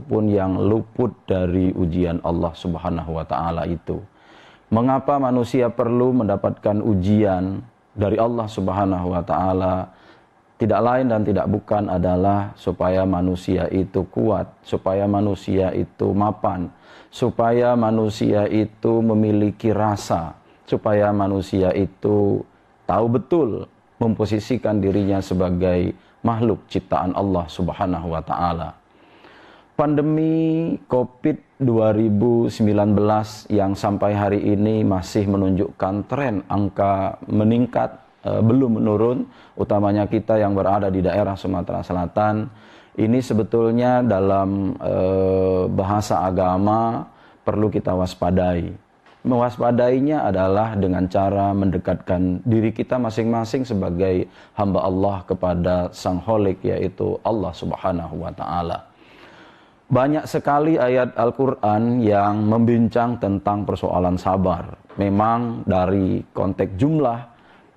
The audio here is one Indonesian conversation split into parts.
ataupun yang luput dari ujian Allah Subhanahu wa taala itu. Mengapa manusia perlu mendapatkan ujian dari Allah Subhanahu wa taala? Tidak lain dan tidak bukan adalah supaya manusia itu kuat, supaya manusia itu mapan, supaya manusia itu memiliki rasa, supaya manusia itu tahu betul memposisikan dirinya sebagai makhluk ciptaan Allah Subhanahu wa taala. Pandemi Covid 2019 yang sampai hari ini masih menunjukkan tren angka meningkat, belum menurun, utamanya kita yang berada di daerah Sumatera Selatan. Ini sebetulnya dalam bahasa agama perlu kita waspadai. Mewaspadainya adalah dengan cara mendekatkan diri kita masing-masing sebagai hamba Allah kepada Sang Kholik, yaitu Allah Subhanahu wa taala. Banyak sekali ayat Al-Quran yang membincang tentang persoalan sabar. Memang dari konteks jumlah,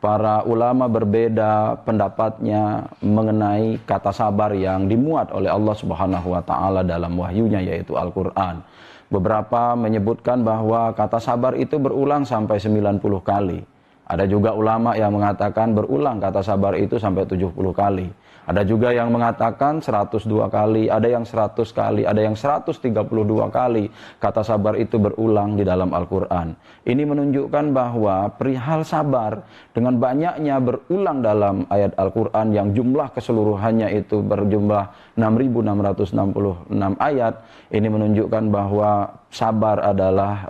para ulama berbeda pendapatnya mengenai kata sabar yang dimuat oleh Allah Subhanahu wa taala dalam wahyunya, yaitu Al-Quran. Beberapa menyebutkan bahwa kata sabar itu berulang sampai 90 kali. Ada juga ulama yang mengatakan berulang kata sabar itu sampai 70 kali. Ada juga yang mengatakan 102 kali, ada yang 100 kali, ada yang 132 kali kata sabar itu berulang di dalam Al-Quran. Ini menunjukkan bahwa perihal sabar dengan banyaknya berulang dalam ayat Al-Quran yang jumlah keseluruhannya itu berjumlah 6.666 ayat. Ini menunjukkan bahwa sabar adalah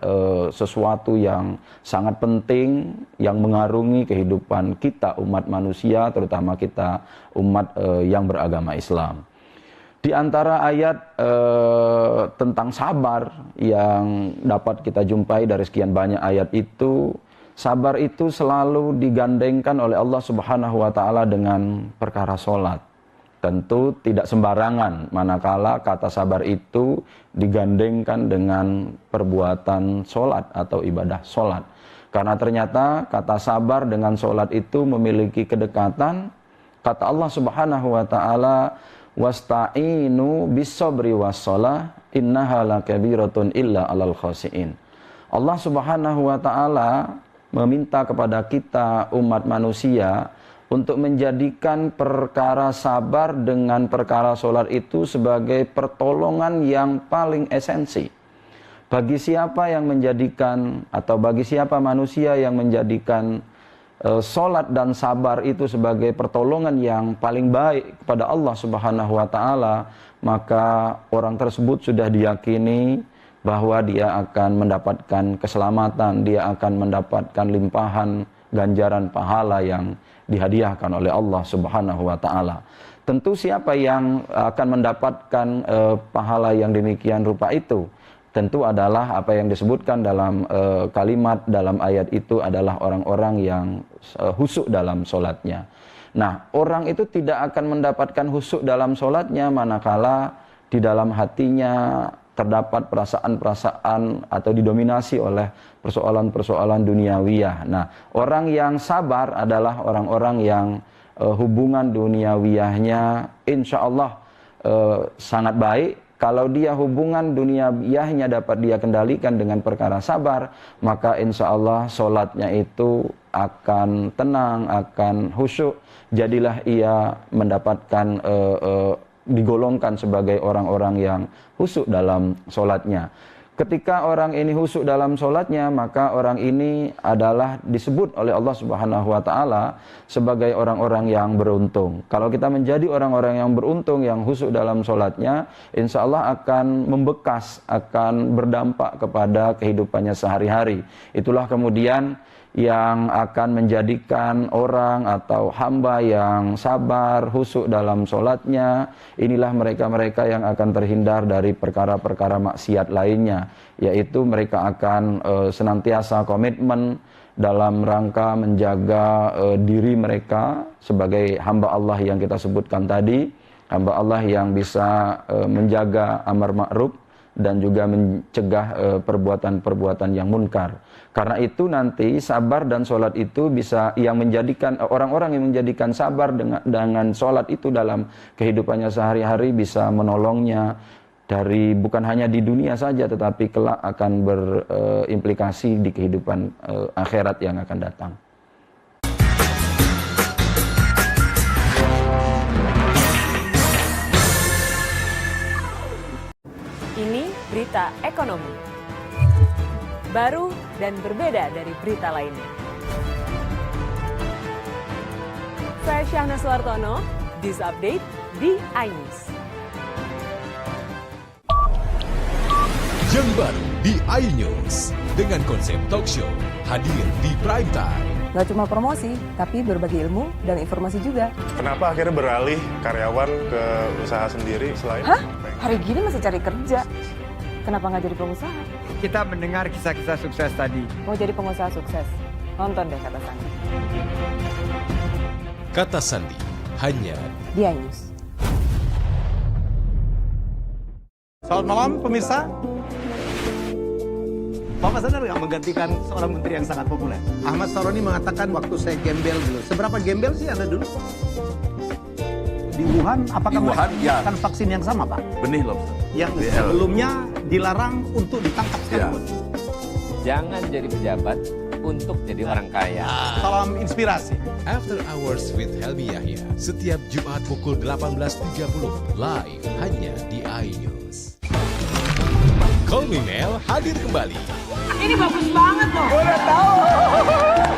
sesuatu yang sangat penting yang mengarungi kehidupan kita umat manusia, terutama kita umat yang beragama Islam. Di antara ayat tentang sabar yang dapat kita jumpai dari sekian banyak ayat itu, sabar itu selalu digandengkan oleh Allah Subhanahu wa taala dengan perkara salat. Tentu tidak sembarangan manakala kata sabar itu digandengkan dengan perbuatan sholat atau ibadah sholat. Karena ternyata kata sabar dengan sholat itu memiliki kedekatan. Kata Allah Subhanahu wa taala, wasta'inu bis-sabri was-shalah innaha lakabiratun illa 'alal khashiin. Allah Subhanahu wa taala meminta kepada kita umat manusia untuk menjadikan perkara sabar dengan perkara sholat itu sebagai pertolongan yang paling esensi. Bagi siapa yang menjadikan atau bagi siapa manusia yang menjadikan sholat dan sabar itu sebagai pertolongan yang paling baik kepada Allah Subhanahu wa taala, maka orang tersebut sudah diyakini bahwa dia akan mendapatkan keselamatan, dia akan mendapatkan limpahan ganjaran pahala yang dihadiahkan oleh Allah Subhanahu wa taala. Tentu siapa yang akan mendapatkan pahala yang demikian rupa itu? Tentu adalah apa yang disebutkan dalam kalimat dalam ayat itu adalah orang-orang yang khusyuk dalam sholatnya. Nah, orang itu tidak akan mendapatkan khusyuk dalam sholatnya manakala di dalam hatinya terdapat perasaan-perasaan atau didominasi oleh persoalan-persoalan duniawiyah. Nah, orang yang sabar adalah orang-orang yang hubungan duniawiyahnya insya Allah sangat baik. Kalau dia hubungan duniawiyahnya dapat dia kendalikan dengan perkara sabar, maka insya Allah sholatnya itu akan tenang, akan khusyuk. Jadilah ia mendapatkan digolongkan sebagai orang-orang yang khusyuk dalam sholatnya. Ketika orang ini khusyuk dalam sholatnya, maka orang ini adalah disebut oleh Allah Subhanahu wa taala sebagai orang-orang yang beruntung. Kalau kita menjadi orang-orang yang beruntung, yang khusyuk dalam sholatnya, insya Allah akan membekas, akan berdampak kepada kehidupannya sehari-hari. Itulah kemudian yang akan menjadikan orang atau hamba yang sabar, khusyuk dalam sholatnya, inilah mereka-mereka yang akan terhindar dari perkara-perkara maksiat lainnya, yaitu mereka akan senantiasa komitmen dalam rangka menjaga diri mereka sebagai hamba Allah yang kita sebutkan tadi, hamba Allah yang bisa menjaga amar ma'ruf dan juga mencegah perbuatan-perbuatan yang munkar. Karena itu nanti sabar dan sholat itu bisa yang menjadikan orang-orang yang menjadikan sabar dengan sholat itu dalam kehidupannya sehari-hari bisa menolongnya dari bukan hanya di dunia saja, tetapi kelak akan berimplikasi di kehidupan akhirat yang akan datang. Ini berita ekonomi. Baru dan berbeda dari berita lainnya. Saya Syahna Suartono, This Update di iNews. Yang baru di iNews dengan konsep talk show hadir di prime time. Gak cuma promosi, tapi berbagi ilmu dan informasi juga. Kenapa akhirnya beralih karyawan ke usaha sendiri selain? Hah? Hari gini masih cari kerja. Kenapa nggak jadi pengusaha? Kita mendengar kisah-kisah sukses tadi. Mau jadi pengusaha sukses? Nonton deh Kata Sandi. Kata Sandi hanya Di iNews. Selamat malam pemirsa. Bapak sadar nggak menggantikan seorang menteri yang sangat populer? Ahmad Saroni mengatakan waktu saya gembel dulu. Seberapa gembel sih Anda dulu? Di Wuhan, apakah mereka menggunakan vaksin yang sama, Pak? Benih lobster. Yang sebelumnya dilarang untuk ditangkap sekalipun. Jangan jadi pejabat untuk jadi orang kaya. Salam inspirasi. After Hours with Helmi Yahya setiap Jumat pukul 18.30 live hanya di iNews. Call Me Mel hadir kembali. Ini bagus banget loh. Udah tahu.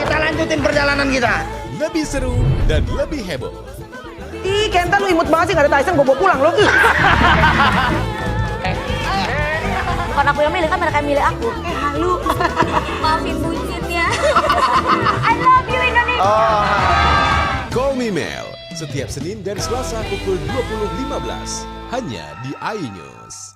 Kita lanjutin perjalanan kita. Lebih seru dan lebih heboh. Ih, Kenta lu imut banget sih, gak ada Tyson, gue bawa pulang loh. Bukan aku yang milih, kan mereka yang milih aku. Halu. Maafin bucin ya. I love you Indonesia. Call Me Mel setiap Senin dan Selasa pukul 20.15 hanya di iNews.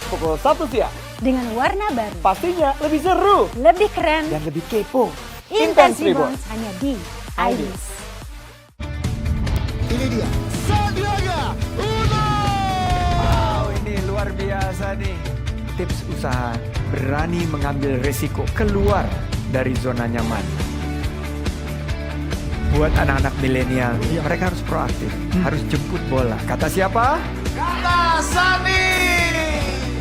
Pukul 1 siang. Dengan warna baru, Pastinya lebih seru lebih keren, dan lebih kepo. Intense Reborns hanya di iNews. Ini dia. Sandiaga Uno. Wow, ini luar biasa nih. Tips usaha, berani mengambil resiko, keluar dari zona nyaman. Buat anak-anak milenial, mereka harus proaktif, harus jemput bola. Kata siapa? Kata Sandi.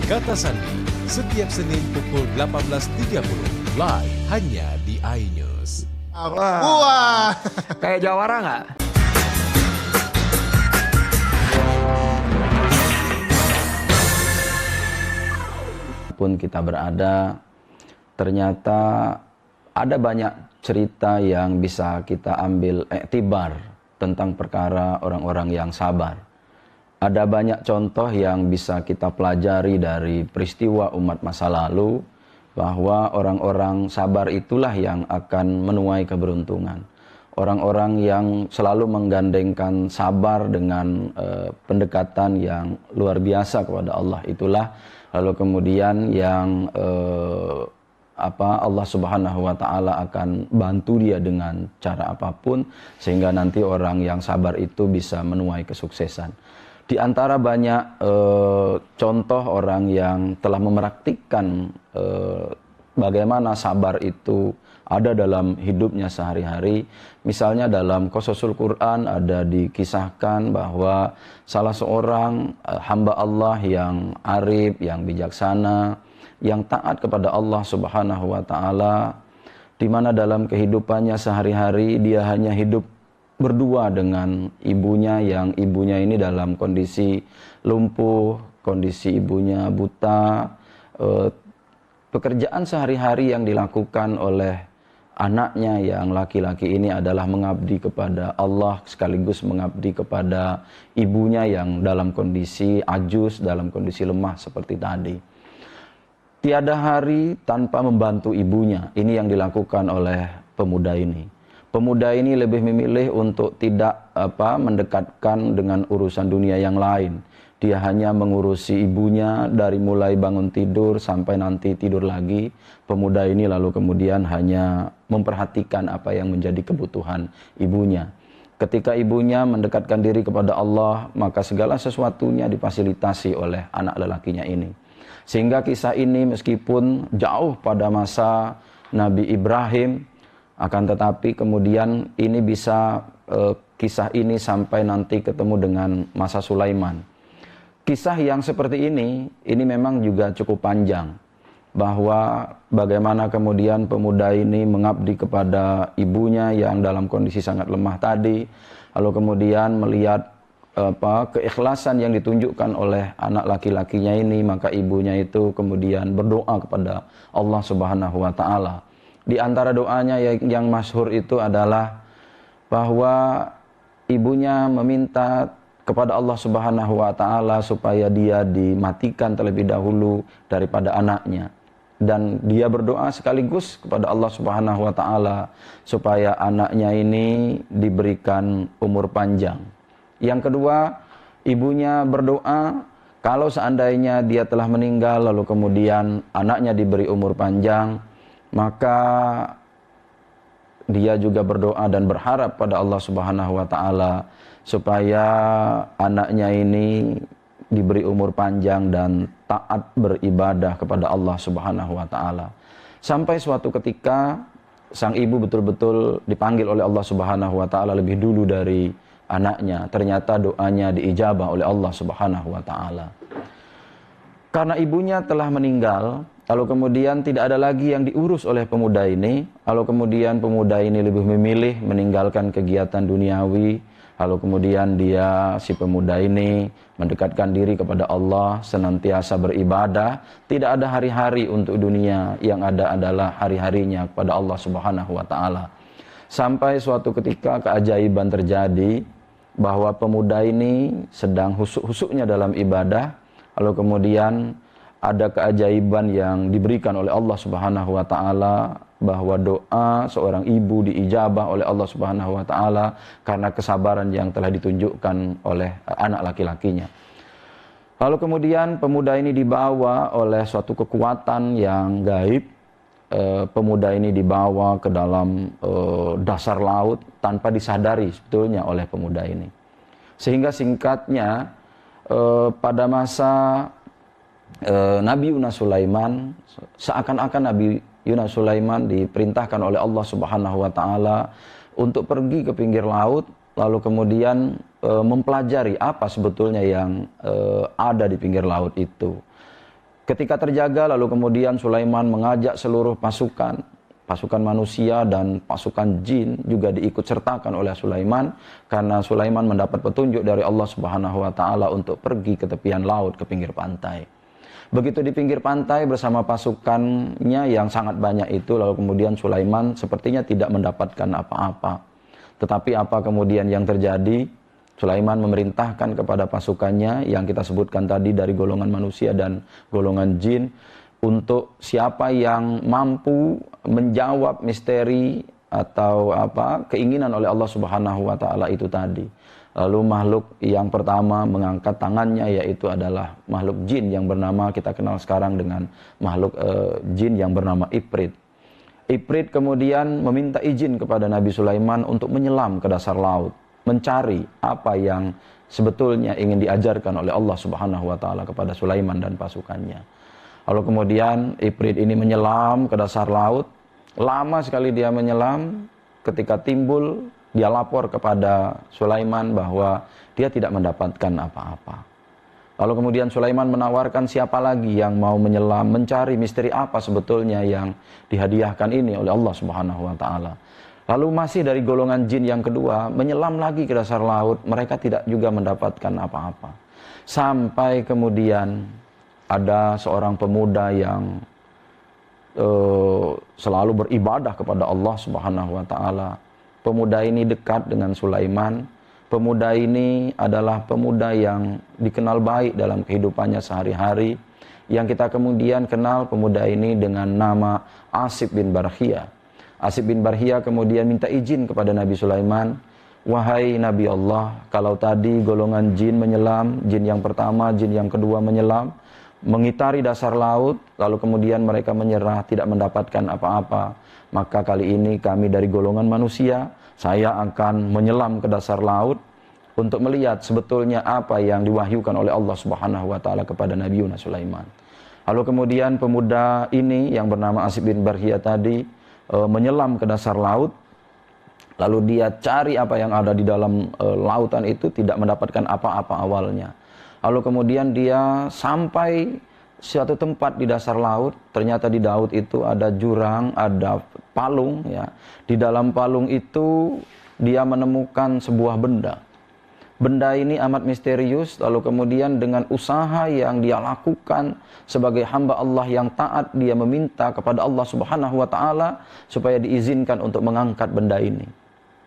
Kata Sandi setiap Senin pukul 18.30 live hanya di iNews. Wah. Kayak jawara nggak? Pun kita berada, ternyata ada banyak cerita yang bisa kita ambil iktibar tentang perkara orang-orang yang sabar. Ada banyak contoh yang bisa kita pelajari dari peristiwa umat masa lalu, bahwa orang-orang sabar itulah yang akan menuai keberuntungan. Orang-orang yang selalu menggandengkan sabar dengan pendekatan yang luar biasa kepada Allah, itulah lalu kemudian yang Allah Subhanahu wa taala akan bantu dia dengan cara apapun sehingga nanti orang yang sabar itu bisa menuai kesuksesan. Di antara banyak contoh orang yang telah mempraktikkan bagaimana sabar itu ada dalam hidupnya sehari-hari. Misalnya dalam Qasasul Quran ada dikisahkan bahwa salah seorang hamba Allah yang arif, yang bijaksana, yang taat kepada Allah Subhanahu wa taala, di mana dalam kehidupannya sehari-hari dia hanya hidup berdua dengan ibunya, yang ibunya ini dalam kondisi lumpuh, kondisi ibunya buta. Pekerjaan sehari-hari yang dilakukan oleh anaknya yang laki-laki ini adalah mengabdi kepada Allah sekaligus mengabdi kepada ibunya yang dalam kondisi ajus, dalam kondisi lemah seperti tadi. Tiada hari tanpa membantu ibunya. Ini yang dilakukan oleh pemuda ini. Pemuda ini lebih memilih untuk tidak mendekatkan dengan urusan dunia yang lain. Dia hanya mengurusi ibunya dari mulai bangun tidur sampai nanti tidur lagi. Pemuda ini lalu kemudian hanya memperhatikan apa yang menjadi kebutuhan ibunya. Ketika ibunya mendekatkan diri kepada Allah, maka segala sesuatunya difasilitasi oleh anak lelakinya ini. Sehingga kisah ini meskipun jauh pada masa Nabi Ibrahim, akan tetapi kemudian ini bisa kisah ini sampai nanti ketemu dengan masa Sulaiman. Kisah yang seperti ini memang juga cukup panjang. Bahwa bagaimana kemudian pemuda ini mengabdi kepada ibunya yang dalam kondisi sangat lemah tadi. Lalu kemudian melihat keikhlasan yang ditunjukkan oleh anak laki-lakinya ini, maka ibunya itu kemudian berdoa kepada Allah Subhanahu wa taala. Di antara doanya yang masyhur itu adalah bahwa ibunya meminta kepada Allah Subhanahu wa taala supaya dia dimatikan terlebih dahulu daripada anaknya. Dan dia berdoa sekaligus kepada Allah Subhanahu wa taala supaya anaknya ini diberikan umur panjang. Yang kedua, ibunya berdoa kalau seandainya dia telah meninggal lalu kemudian anaknya diberi umur panjang, maka dia juga berdoa dan berharap pada Allah Subhanahu wa taala supaya anaknya ini diberi umur panjang dan taat beribadah kepada Allah Subhanahu wa taala. Sampai suatu ketika sang ibu betul-betul dipanggil oleh Allah Subhanahu wa taala lebih dulu dari anaknya. Ternyata doanya diijabah oleh Allah Subhanahu wa taala. Karena ibunya telah meninggal, lalu kemudian tidak ada lagi yang diurus oleh pemuda ini, lalu kemudian pemuda ini lebih memilih meninggalkan kegiatan duniawi, lalu kemudian si pemuda ini mendekatkan diri kepada Allah, senantiasa beribadah, tidak ada hari-hari untuk dunia, yang ada adalah hari-harinya kepada Allah Subhanahu wa taala. Sampai suatu ketika keajaiban terjadi bahwa pemuda ini sedang husuk-husuknya dalam ibadah, lalu kemudian ada keajaiban yang diberikan oleh Allah Subhanahu wa taala bahwa doa seorang ibu diijabah oleh Allah Subhanahu wa taala karena kesabaran yang telah ditunjukkan oleh anak laki-lakinya. Lalu kemudian pemuda ini dibawa oleh suatu kekuatan yang gaib. Pemuda ini dibawa ke dalam dasar laut tanpa disadari sebetulnya oleh pemuda ini. Sehingga singkatnya pada masa Nabi Yunus Sulaiman, seakan-akan Nabi Yunus Sulaiman diperintahkan oleh Allah Subhanahu wa taala untuk pergi ke pinggir laut, lalu kemudian mempelajari apa sebetulnya yang ada di pinggir laut itu. Ketika terjaga, lalu kemudian Sulaiman mengajak seluruh pasukan manusia dan pasukan jin juga diikut sertakan oleh Sulaiman, karena Sulaiman mendapat petunjuk dari Allah Subhanahu wa taala untuk pergi ke tepian laut, ke pinggir pantai. Begitu di pinggir pantai bersama pasukannya yang sangat banyak itu, lalu kemudian Sulaiman sepertinya tidak mendapatkan apa-apa. Tetapi apa kemudian yang terjadi? Sulaiman memerintahkan kepada pasukannya yang kita sebutkan tadi dari golongan manusia dan golongan jin, untuk siapa yang mampu menjawab misteri atau keinginan oleh Allah Subhanahu wa taala itu tadi. Lalu makhluk yang pertama mengangkat tangannya, yaitu adalah makhluk jin yang bernama, kita kenal sekarang dengan makhluk jin yang bernama Ifrit. Ifrit kemudian meminta izin kepada Nabi Sulaiman untuk menyelam ke dasar laut, mencari apa yang sebetulnya ingin diajarkan oleh Allah Subhanahu wa taala kepada Sulaiman dan pasukannya. Lalu kemudian Ifrit ini menyelam ke dasar laut. Lama sekali dia menyelam. Ketika timbul, dia lapor kepada Sulaiman bahwa dia tidak mendapatkan apa-apa. Lalu kemudian Sulaiman menawarkan siapa lagi yang mau menyelam, mencari misteri apa sebetulnya yang dihadiahkan ini oleh Allah Subhanahu wa taala. Lalu masih dari golongan jin yang kedua menyelam lagi ke dasar laut, mereka tidak juga mendapatkan apa-apa. Sampai kemudian ada seorang pemuda yang selalu beribadah kepada Allah Subhanahu wa taala. Pemuda ini dekat dengan Sulaiman. Pemuda ini adalah pemuda yang dikenal baik dalam kehidupannya sehari-hari. Yang kita kemudian kenal pemuda ini dengan nama Asib bin Barkhiyah. Asib bin Barkhiyah kemudian minta izin kepada Nabi Sulaiman, "Wahai Nabi Allah, kalau tadi golongan jin menyelam, jin yang pertama, jin yang kedua menyelam, mengitari dasar laut, lalu kemudian mereka menyerah, tidak mendapatkan apa-apa. Maka kali ini kami dari golongan manusia Saya akan menyelam ke dasar laut untuk melihat sebetulnya apa yang diwahyukan oleh Allah Subhanahu wa taala kepada Nabi Yunus Sulaiman. Lalu kemudian pemuda ini yang bernama Asib bin Barhiyah tadi menyelam ke dasar laut. Lalu dia cari apa yang ada di dalam lautan itu, tidak mendapatkan apa-apa awalnya. Lalu kemudian dia sampai suatu tempat di dasar laut. Ternyata di laut itu ada jurang, ada palung ya. Di dalam palung itu dia menemukan sebuah benda. Benda ini amat misterius, lalu kemudian dengan usaha yang dia lakukan sebagai hamba Allah yang taat, dia meminta kepada Allah Subhanahu wa taala supaya diizinkan untuk mengangkat benda ini.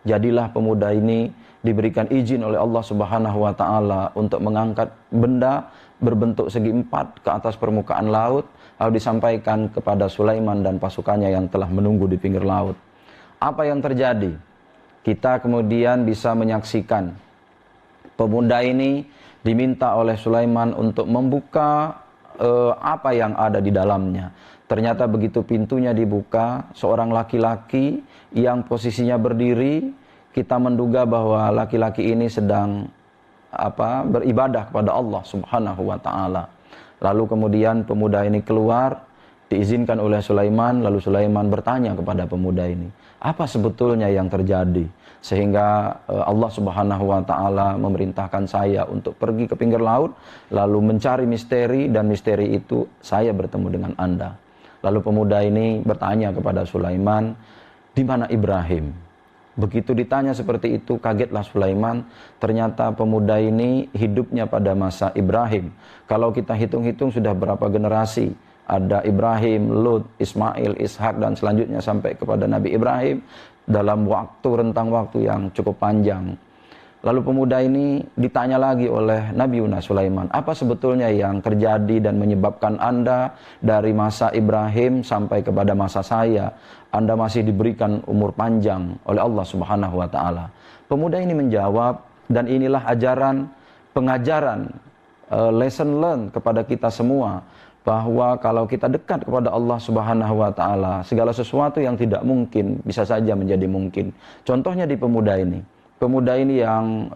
Jadilah pemuda ini diberikan izin oleh Allah Subhanahu wa taala untuk mengangkat benda berbentuk segi empat ke atas permukaan laut, lalu disampaikan kepada Sulaiman dan pasukannya yang telah menunggu di pinggir laut. Apa yang terjadi? Kita kemudian bisa menyaksikan pemuda ini diminta oleh Sulaiman untuk membuka apa yang ada di dalamnya. Ternyata begitu pintunya dibuka, seorang laki-laki yang posisinya berdiri, kita menduga bahwa laki-laki ini sedang beribadah kepada Allah Subhanahu wa taala. Lalu kemudian pemuda ini keluar, diizinkan oleh Sulaiman, lalu Sulaiman bertanya kepada pemuda ini, apa sebetulnya yang terjadi? Sehingga Allah Subhanahu wa taala memerintahkan saya untuk pergi ke pinggir laut, lalu mencari misteri, dan misteri itu saya bertemu dengan Anda. Lalu pemuda ini bertanya kepada Sulaiman, di mana Ibrahim? Begitu ditanya seperti itu, kagetlah Sulaiman. Ternyata pemuda ini hidupnya pada masa Ibrahim. Kalau kita hitung-hitung sudah berapa generasi? Ada Ibrahim, Lut, Ismail, Ishak, dan selanjutnya sampai kepada Nabi Ibrahim dalam rentang waktu yang cukup panjang. Lalu pemuda ini ditanya lagi oleh Nabi Yunus Sulaiman, apa sebetulnya yang terjadi dan menyebabkan Anda dari masa Ibrahim sampai kepada masa saya, Anda masih diberikan umur panjang oleh Allah Subhanahu wa taala. Pemuda ini menjawab, dan inilah pengajaran, lesson learned kepada kita semua, bahwa kalau kita dekat kepada Allah Subhanahu wa taala, segala sesuatu yang tidak mungkin bisa saja menjadi mungkin. Contohnya di pemuda ini. Pemuda ini yang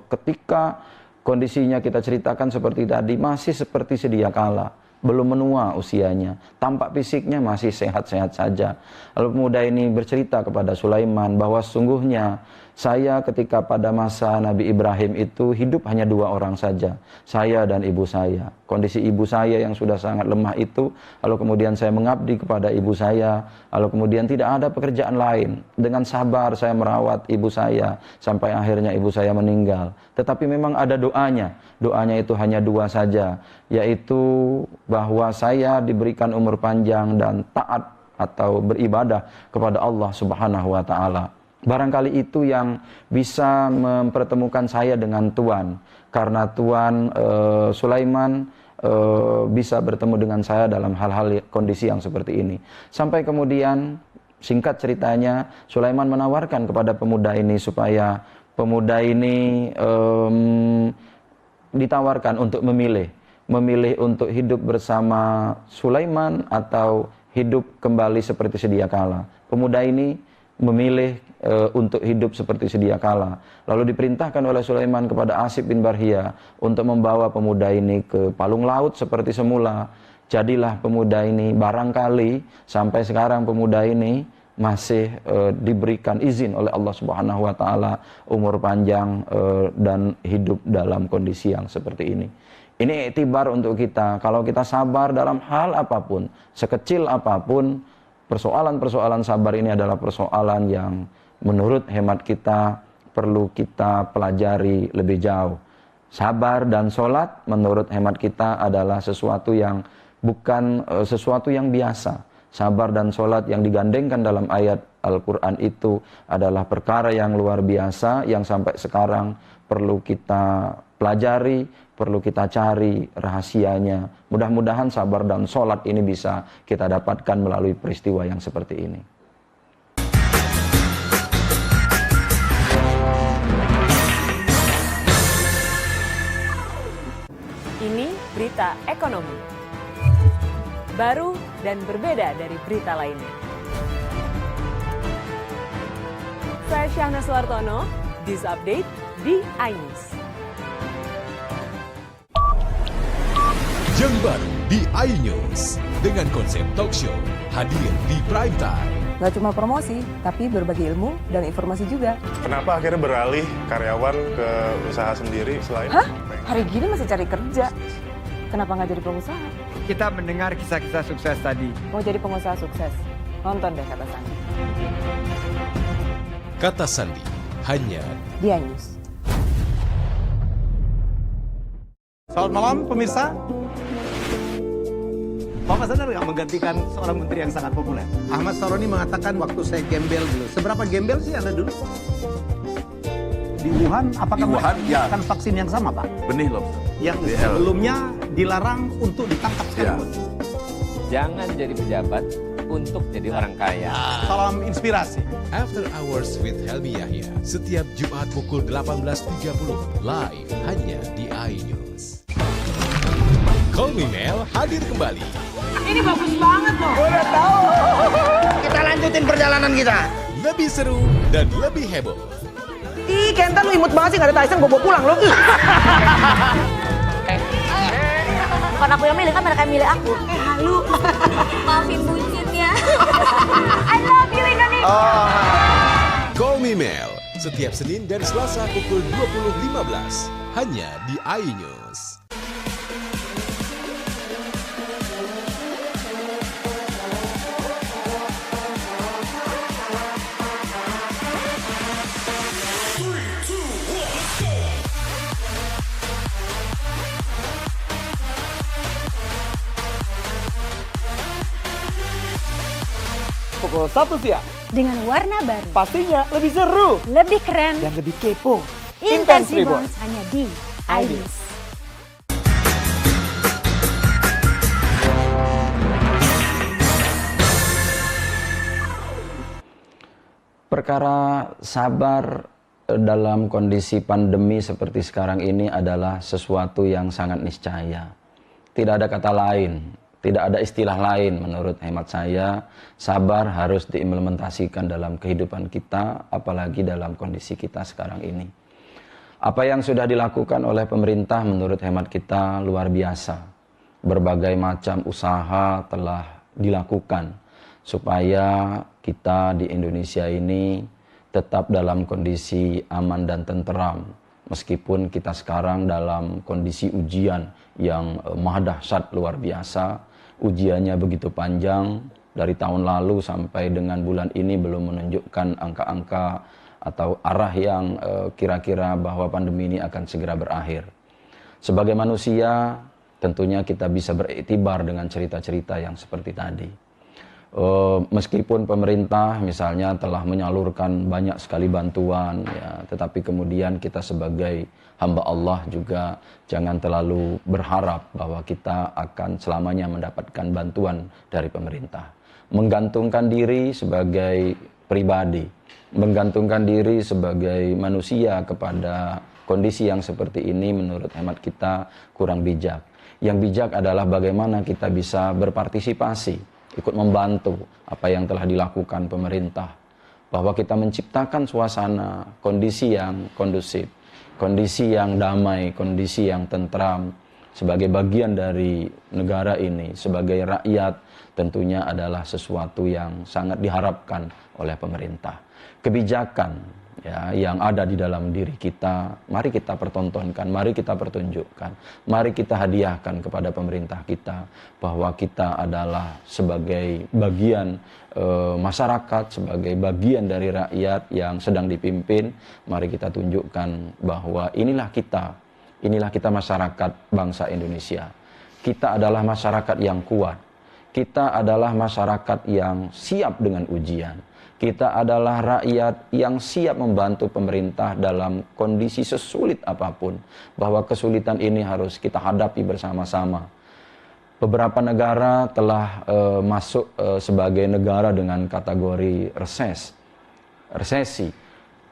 ketika kondisinya kita ceritakan seperti tadi, masih seperti sedia kala, belum menua usianya, tampak fisiknya masih sehat-sehat saja. Lalu pemuda ini bercerita kepada Sulaiman bahwa sesungguhnya saya ketika pada masa Nabi Ibrahim itu hidup hanya 2 orang saja, saya dan ibu saya. Kondisi ibu saya yang sudah sangat lemah itu, lalu kemudian saya mengabdi kepada ibu saya, lalu kemudian tidak ada pekerjaan lain. Dengan sabar saya merawat ibu saya, sampai akhirnya ibu saya meninggal. Tetapi memang ada doanya itu hanya 2 saja, yaitu bahwa saya diberikan umur panjang dan taat atau beribadah kepada Allah Subhanahu wa taala. Barangkali itu yang bisa mempertemukan saya dengan Tuhan, karena Tuhan Sulaiman bisa bertemu dengan saya dalam hal-hal kondisi yang seperti ini. Sampai kemudian singkat ceritanya, Sulaiman menawarkan kepada pemuda ini supaya pemuda ini ditawarkan untuk memilih untuk hidup bersama Sulaiman atau hidup kembali seperti sedia kala. Pemuda ini memilih untuk hidup seperti sedia kala. Lalu diperintahkan oleh Sulaiman kepada Asib bin Barhiyah untuk membawa pemuda ini ke palung laut seperti semula. Jadilah pemuda ini, barangkali sampai sekarang pemuda ini masih diberikan izin oleh Allah Subhanahu wa taala umur panjang dan hidup dalam kondisi yang seperti ini. Ini iktibar untuk kita, kalau kita sabar dalam hal apapun, sekecil apapun, persoalan-persoalan sabar ini adalah persoalan yang menurut hemat kita perlu kita pelajari lebih jauh. Sabar dan sholat menurut hemat kita adalah sesuatu yang bukan sesuatu yang biasa. Sabar dan sholat yang digandengkan dalam ayat Al-Quran itu adalah perkara yang luar biasa, yang sampai sekarang perlu kita pelajari, perlu kita cari rahasianya. Mudah-mudahan sabar dan sholat ini bisa kita dapatkan melalui peristiwa yang seperti ini. Ini berita ekonomi. Baru dan berbeda dari berita lainnya. Saya Syahna Suartono, This Update di iNews. Yang baru di iNews dengan konsep talk show hadir di prime time. Gak cuma promosi, tapi berbagi ilmu dan informasi juga. Kenapa akhirnya beralih karyawan ke usaha sendiri selain... Hah? Hari gini masih cari kerja. Kenapa nggak jadi pengusaha? Kita mendengar kisah-kisah sukses tadi. Mau jadi pengusaha sukses? Nonton deh Kata Sandi. Kata Sandi hanya Di iNews. Selamat malam pemirsa. Bapak sadar nggak menggantikan seorang menteri yang sangat populer? Ahmad Saroni mengatakan waktu saya gembel dulu. Seberapa gembel sih Anda dulu? Di Wuhan, apakah menggunakan vaksin yang sama, Pak? Benih loh. Yang sebelumnya dilarang untuk ditangkap sekalipun. Jangan jadi pejabat untuk jadi orang kaya. Salam inspirasi. After Hours with Helmi Yahya setiap Jumat pukul 18.30 live hanya di iNews. Call Me Mel hadir kembali. Ini bagus banget loh. Udah tahu. Kita lanjutin perjalanan kita. Lebih seru dan lebih heboh. Ih, Kenta lu imut banget sih, gak ada Tyson, gue bawa pulang loh. Bukan aku yang milih, kan mereka yang milih aku. Halu. Maafin bucin ya. I love you Indonesia. Call Me Mel setiap Senin dan Selasa pukul 20.15 hanya di iNews. Pukul 1 siang. Dengan warna baru, Pastinya lebih seru lebih keren, dan lebih kepo. Intense Intense Reborn. Reborn hanya di iNews. Perkara sabar dalam kondisi pandemi seperti sekarang ini adalah sesuatu yang sangat niscaya. Tidak ada kata lain, tidak ada istilah lain menurut hemat saya. Sabar harus diimplementasikan dalam kehidupan kita, apalagi dalam kondisi kita sekarang ini. Apa yang sudah dilakukan oleh pemerintah menurut hemat kita luar biasa. Berbagai macam usaha telah dilakukan supaya kita di Indonesia ini tetap dalam kondisi aman dan tenteram. Meskipun kita sekarang dalam kondisi ujian yang maha dahsyat luar biasa, ujiannya begitu panjang, dari tahun lalu sampai dengan bulan ini belum menunjukkan angka-angka atau arah yang kira-kira bahwa pandemi ini akan segera berakhir. Sebagai manusia, tentunya kita bisa beriktibar dengan cerita-cerita yang seperti tadi. Meskipun pemerintah misalnya telah menyalurkan banyak sekali bantuan, ya, tetapi kemudian kita sebagai hamba Allah juga jangan terlalu berharap bahwa kita akan selamanya mendapatkan bantuan dari pemerintah. Menggantungkan diri sebagai pribadi, menggantungkan diri sebagai manusia kepada kondisi yang seperti ini menurut hemat kita kurang bijak. Yang bijak adalah bagaimana kita bisa berpartisipasi, ikut membantu apa yang telah dilakukan pemerintah, bahwa kita menciptakan suasana, kondisi yang kondusif, kondisi yang damai, kondisi yang tentram sebagai bagian dari negara ini, sebagai rakyat, tentunya adalah sesuatu yang sangat diharapkan oleh pemerintah. Kebijakan ya, yang ada di dalam diri kita, mari kita pertontonkan, mari kita pertunjukkan, mari kita hadiahkan kepada pemerintah kita bahwa kita adalah sebagai bagian masyarakat, sebagai bagian dari rakyat yang sedang dipimpin. Mari kita tunjukkan bahwa inilah kita masyarakat bangsa Indonesia. Kita adalah masyarakat yang kuat, kita adalah masyarakat yang siap dengan ujian. Kita adalah rakyat yang siap membantu pemerintah dalam kondisi sesulit apapun. Bahwa kesulitan ini harus kita hadapi bersama-sama. Beberapa negara telah masuk sebagai negara dengan kategori resesi.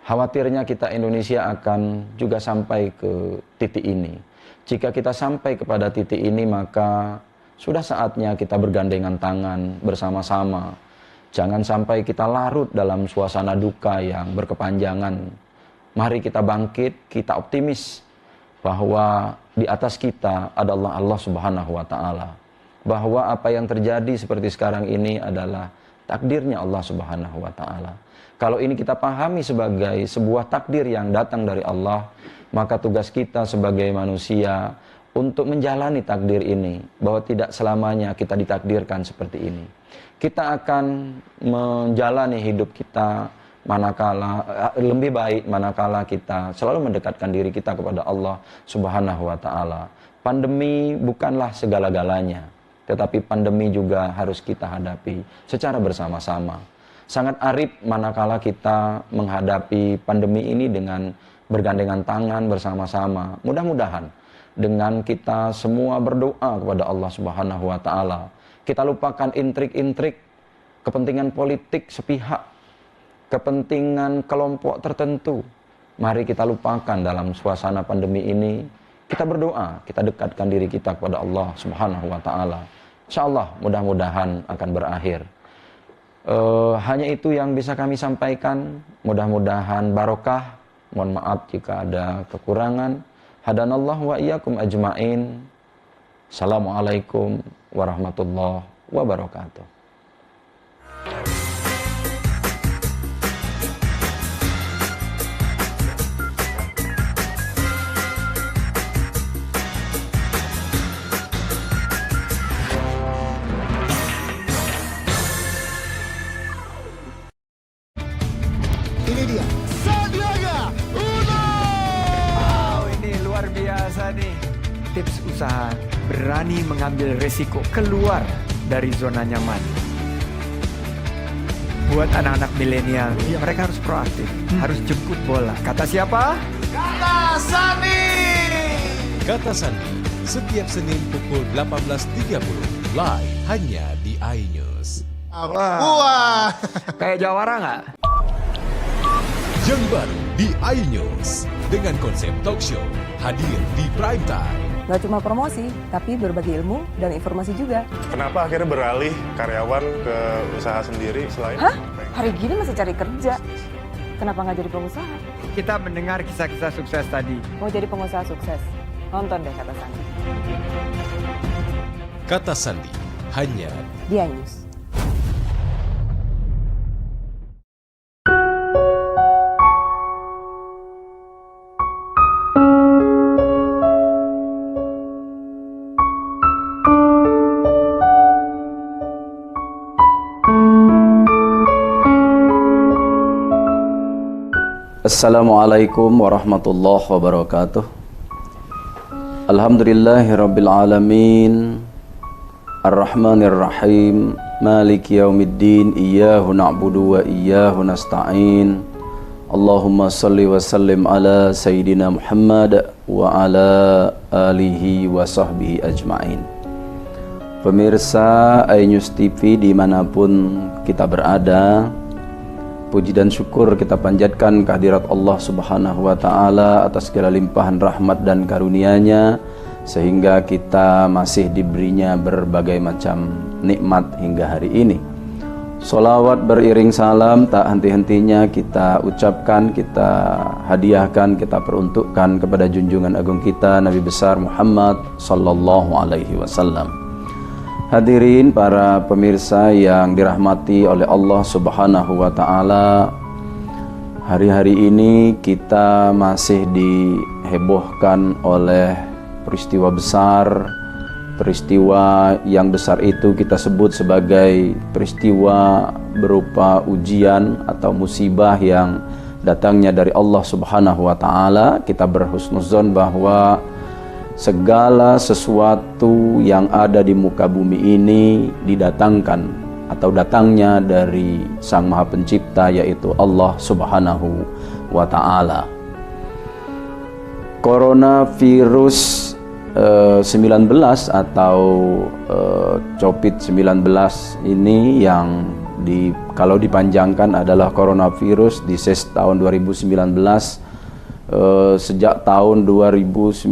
Khawatirnya kita Indonesia akan juga sampai ke titik ini. Jika kita sampai kepada titik ini, maka sudah saatnya kita bergandengan tangan bersama-sama. Jangan sampai kita larut dalam suasana duka yang berkepanjangan. Mari kita bangkit, kita optimis bahwa di atas kita adalah Allah Subhanahu wa Ta'ala. Bahwa apa yang terjadi seperti sekarang ini adalah takdirnya Allah Subhanahu wa Ta'ala. Kalau ini kita pahami sebagai sebuah takdir yang datang dari Allah, maka tugas kita sebagai manusia untuk menjalani takdir ini, bahwa tidak selamanya kita ditakdirkan seperti ini. Kita akan menjalani hidup kita manakala lebih baik manakala kita selalu mendekatkan diri kita kepada Allah Subhanahu wa Ta'ala. Pandemi bukanlah segala-galanya, tetapi pandemi juga harus kita hadapi secara bersama-sama. Sangat arif manakala kita menghadapi pandemi ini dengan bergandengan tangan bersama-sama. Mudah-mudahan dengan kita semua berdoa kepada Allah Subhanahu wa Ta'ala, kita lupakan intrik-intrik kepentingan politik sepihak, kepentingan kelompok tertentu. Mari kita lupakan dalam suasana pandemi ini. Kita berdoa, kita dekatkan diri kita kepada Allah Subhanahu wa Ta'ala. Insyaallah mudah-mudahan akan berakhir. Hanya itu yang bisa kami sampaikan. Mudah-mudahan barokah. Mohon maaf jika ada kekurangan. Hadanallahu wa iyyakum ajmain. Assalamualaikum warahmatullahi wabarakatuh. Ini dia, Sandiaga Uno. Wow, ini luar biasa nih. Tips usaha, berani mengambil resiko, keluar dari zona nyaman. Buat anak-anak milenial, mereka harus proaktif, harus jemput bola. Kata siapa? Kata Sandi. Kata Sandi, setiap Senin pukul 18.30 live hanya di iNews. Wah. Kayak Jawara nggak? Yang baru di iNews dengan konsep talk show hadir di prime time. Gak cuma promosi, tapi berbagi ilmu dan informasi juga. Kenapa akhirnya beralih karyawan ke usaha sendiri selain? Hah? Hari gini masih cari kerja. Kenapa nggak jadi pengusaha? Kita mendengar kisah-kisah sukses tadi. Mau jadi pengusaha sukses? Nonton deh Kata Sandi. Kata Sandi hanya Di iNews. Assalamualaikum warahmatullahi wabarakatuh. Alhamdulillahirabbil alamin. Ar-Rahmanir Rahim. Maliki yaumiddin. Iyyahu na'budu wa iyyahu nasta'in. Allahumma shalli wa sallim ala sayyidina Muhammad wa ala alihi wa sahbihi ajma'in. Pemirsa iNews TV dimanapun kita berada, puji dan syukur kita panjatkan kehadirat Allah Subhanahu wa Ta'ala atas segala limpahan rahmat dan karunia-Nya, sehingga kita masih diberinya berbagai macam nikmat hingga hari ini. Sholawat beriring salam tak henti-hentinya kita ucapkan, kita hadiahkan, kita peruntukkan kepada junjungan agung kita Nabi besar Muhammad sallallahu alaihi wasallam. Hadirin para pemirsa yang dirahmati oleh Allah Subhanahu wa Ta'ala, hari-hari ini kita masih dihebohkan oleh peristiwa besar. Peristiwa yang besar itu kita sebut sebagai peristiwa berupa ujian atau musibah yang datangnya dari Allah Subhanahu wa Ta'ala. Kita berhusnuzon bahwa segala sesuatu yang ada di muka bumi ini didatangkan atau datangnya dari Sang Maha Pencipta, yaitu Allah Subhanahu wa Ta'ala. Coronavirus 19 atau COVID-19 ini yang kalau dipanjangkan adalah coronavirus disease tahun 2019. Sejak tahun 2019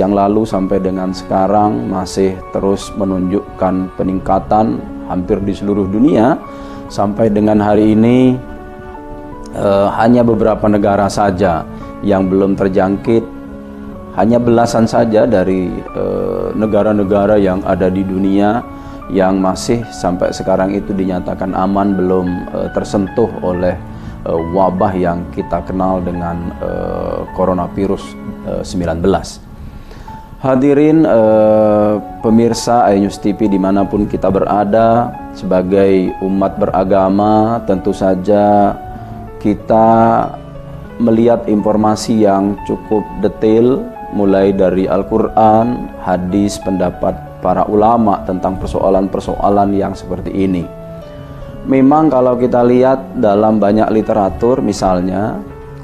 yang lalu sampai dengan sekarang masih terus menunjukkan peningkatan hampir di seluruh dunia, sampai dengan hari ini hanya beberapa negara saja yang belum terjangkit, hanya belasan saja dari negara-negara yang ada di dunia yang masih sampai sekarang itu dinyatakan aman, belum tersentuh oleh wabah yang kita kenal dengan coronavirus 19. Hadirin pemirsa iNews TV dimanapun kita berada, sebagai umat beragama tentu saja kita melihat informasi yang cukup detail mulai dari Al-Quran, hadis, pendapat para ulama tentang persoalan-persoalan yang seperti ini. Memang kalau kita lihat dalam banyak literatur, misalnya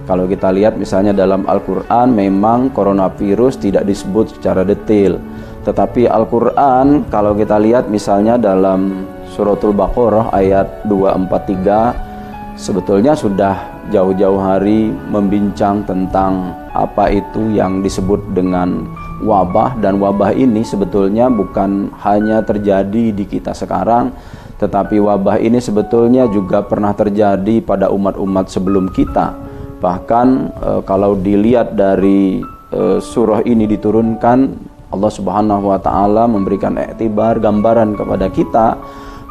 kalau kita lihat misalnya dalam Al-Quran, memang coronavirus tidak disebut secara detail. Tetapi Al-Quran kalau kita lihat misalnya dalam Suratul Baqarah ayat 243, sebetulnya sudah jauh-jauh hari membincang tentang apa itu yang disebut dengan wabah. Dan wabah ini sebetulnya bukan hanya terjadi di kita sekarang, tetapi wabah ini sebetulnya juga pernah terjadi pada umat-umat sebelum kita. Bahkan kalau dilihat dari surah ini diturunkan, Allah Subhanahu wa Ta'ala memberikan iktibar, gambaran kepada kita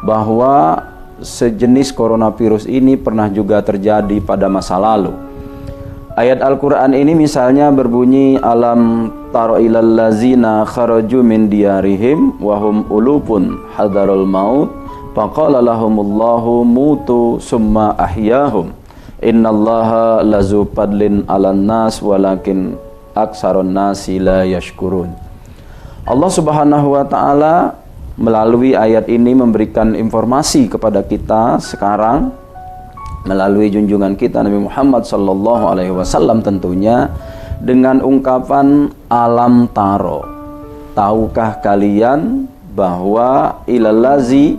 bahwa sejenis coronavirus ini pernah juga terjadi pada masa lalu. Ayat Al-Quran ini misalnya berbunyi, alam taro ilal lazina kharaju min diyarihim wahum ulupun hadarul maut faqala lahumullahu mutu summa ahyahum innallaha lazu padlin alan nas walakin aksaron nasi la yashkurun. Allah Subhanahu wa Ta'ala melalui ayat ini memberikan informasi kepada kita sekarang melalui junjungan kita Nabi Muhammad sallallahu alaihi wasallam, tentunya dengan ungkapan alam taro. Tahukah kalian bahwa ilalazi,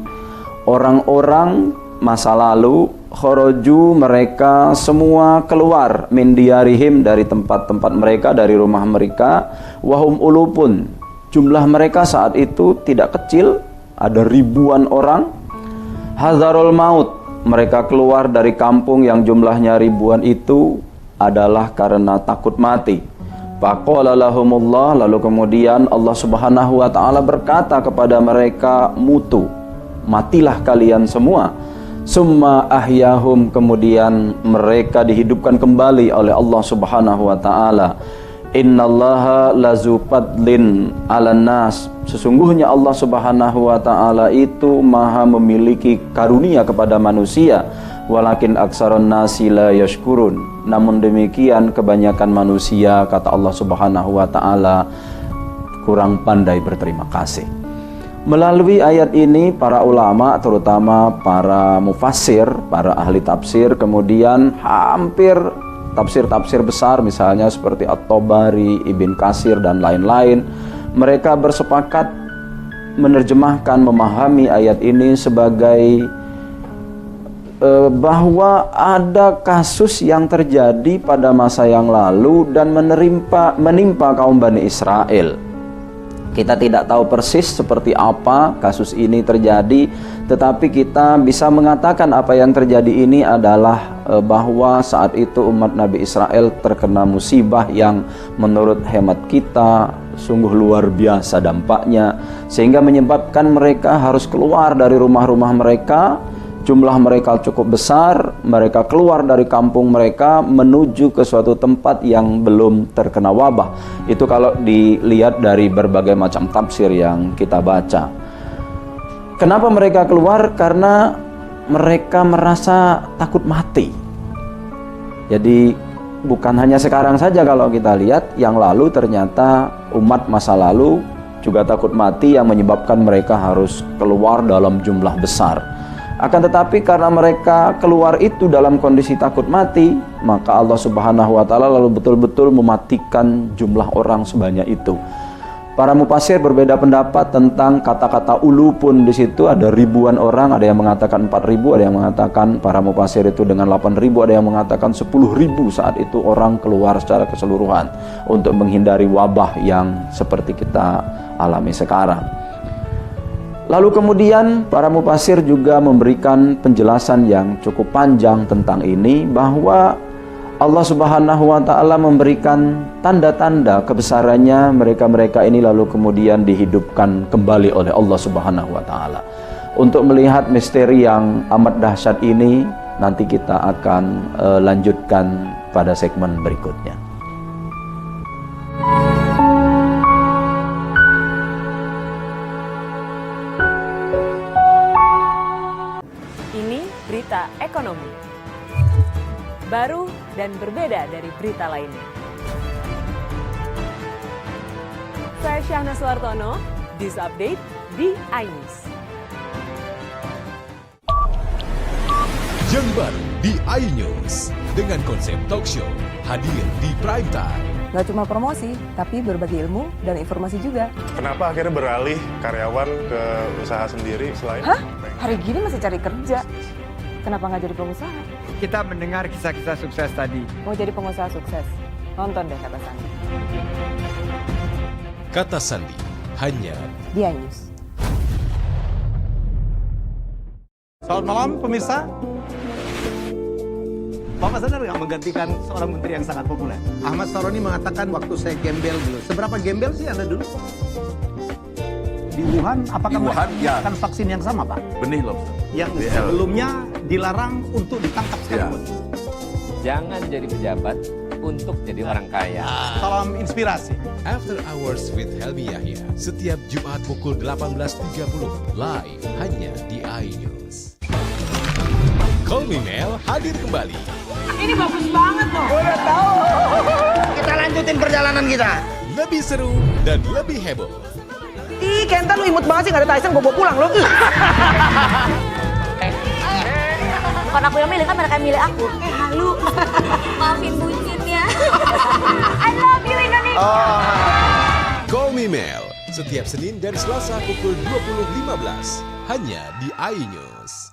orang-orang masa lalu, khoroju, mereka semua keluar, min diyarihim, dari tempat-tempat mereka, dari rumah mereka, wahum ulupun, jumlah mereka saat itu tidak kecil, ada ribuan orang, hazarul maut, mereka keluar dari kampung yang jumlahnya ribuan itu adalah karena takut mati. Faqala lahumullah, lalu kemudian Allah Subhanahu wa Ta'ala berkata kepada mereka, mutu, matilah kalian semua. Summa ahyahum, kemudian mereka dihidupkan kembali oleh Allah Subhanahu wa Ta'ala. Innallaha lazu padlin alan nas, sesungguhnya Allah Subhanahu wa Ta'ala itu maha memiliki karunia kepada manusia, walakin aksaron nasi la yashkurun, namun demikian kebanyakan manusia, kata Allah Subhanahu wa Ta'ala, kurang pandai berterima kasih. Melalui ayat ini para ulama, terutama para mufassir, para ahli tafsir, kemudian hampir tafsir-tafsir besar misalnya seperti At-Tabari, Ibn Katsir dan lain-lain, mereka bersepakat menerjemahkan, memahami ayat ini sebagai bahwa ada kasus yang terjadi pada masa yang lalu dan menimpa kaum Bani Israel. Kita tidak tahu persis seperti apa kasus ini terjadi, tetapi kita bisa mengatakan apa yang terjadi ini adalah bahwa saat itu umat Nabi Israel terkena musibah yang menurut hemat kita sungguh luar biasa dampaknya, sehingga menyebabkan mereka harus keluar dari rumah-rumah mereka. Jumlah mereka cukup besar, mereka keluar dari kampung mereka menuju ke suatu tempat yang belum terkena wabah. Itu kalau dilihat dari berbagai macam tafsir yang kita baca. Kenapa mereka keluar? Karena mereka merasa takut mati. Jadi bukan hanya sekarang saja, kalau kita lihat yang lalu ternyata umat masa lalu juga takut mati yang menyebabkan mereka harus keluar dalam jumlah besar. Akan tetapi karena mereka keluar itu dalam kondisi takut mati, maka Allah Subhanahu wa Ta'ala lalu betul-betul mematikan jumlah orang sebanyak itu. Para mufassir berbeda pendapat tentang kata-kata ulupun. Di situ ada ribuan orang, ada yang mengatakan 4.000, ada yang mengatakan para mufassir itu dengan 8.000, ada yang mengatakan 10.000 saat itu orang keluar secara keseluruhan untuk menghindari wabah yang seperti kita alami sekarang. Lalu kemudian para mufasir juga memberikan penjelasan yang cukup panjang tentang ini, bahwa Allah Subhanahu wa Ta'ala memberikan tanda-tanda kebesarannya mereka-mereka ini, lalu kemudian dihidupkan kembali oleh Allah Subhanahu wa Ta'ala. Untuk melihat misteri yang amat dahsyat ini, nanti kita akan lanjutkan pada segmen berikutnya. Ini berita ekonomi. Baru dan berbeda dari berita lainnya. Saya Syahna Suartono, This Update di iNews. Yang baru di iNews dengan konsep talk show hadir di prime time. Gak cuma promosi, tapi berbagi ilmu dan informasi juga. Kenapa akhirnya beralih karyawan ke usaha sendiri selain... Hah? Hari gini masih cari kerja. Kenapa nggak jadi pengusaha? Kita mendengar kisah-kisah sukses tadi. Mau jadi pengusaha sukses? Nonton deh Kata Sandi. Kata Sandi hanya Di iNews. Selamat malam pemirsa. Bapak sadar nggak menggantikan seorang menteri yang sangat populer? Ahmad Saroni mengatakan waktu saya gembel dulu. Seberapa gembel sih Anda dulu? Di Wuhan, apakah menggunakan vaksin yang sama, Pak? Benih loh. Yang sebelumnya dilarang untuk ditangkap sekalipun. Jangan jadi pejabat untuk jadi orang kaya. Salam inspirasi. After Hours with Helmi Yahya setiap Jumat pukul 18.30 live hanya di iNews. Call Me Mel hadir kembali. Ini bagus banget loh. Udah tahu. Kita lanjutin perjalanan kita. Lebih seru dan lebih heboh. Ih, Kenta lu imut banget sih, gak ada Tyson, gue bawa pulang lo. Bukan aku yang milih, kan mereka yang milih aku. Halu. Maafin bucin ya. I love you Indonesia. Call Me Mel setiap Senin dan Selasa pukul 20.15 hanya di iNews.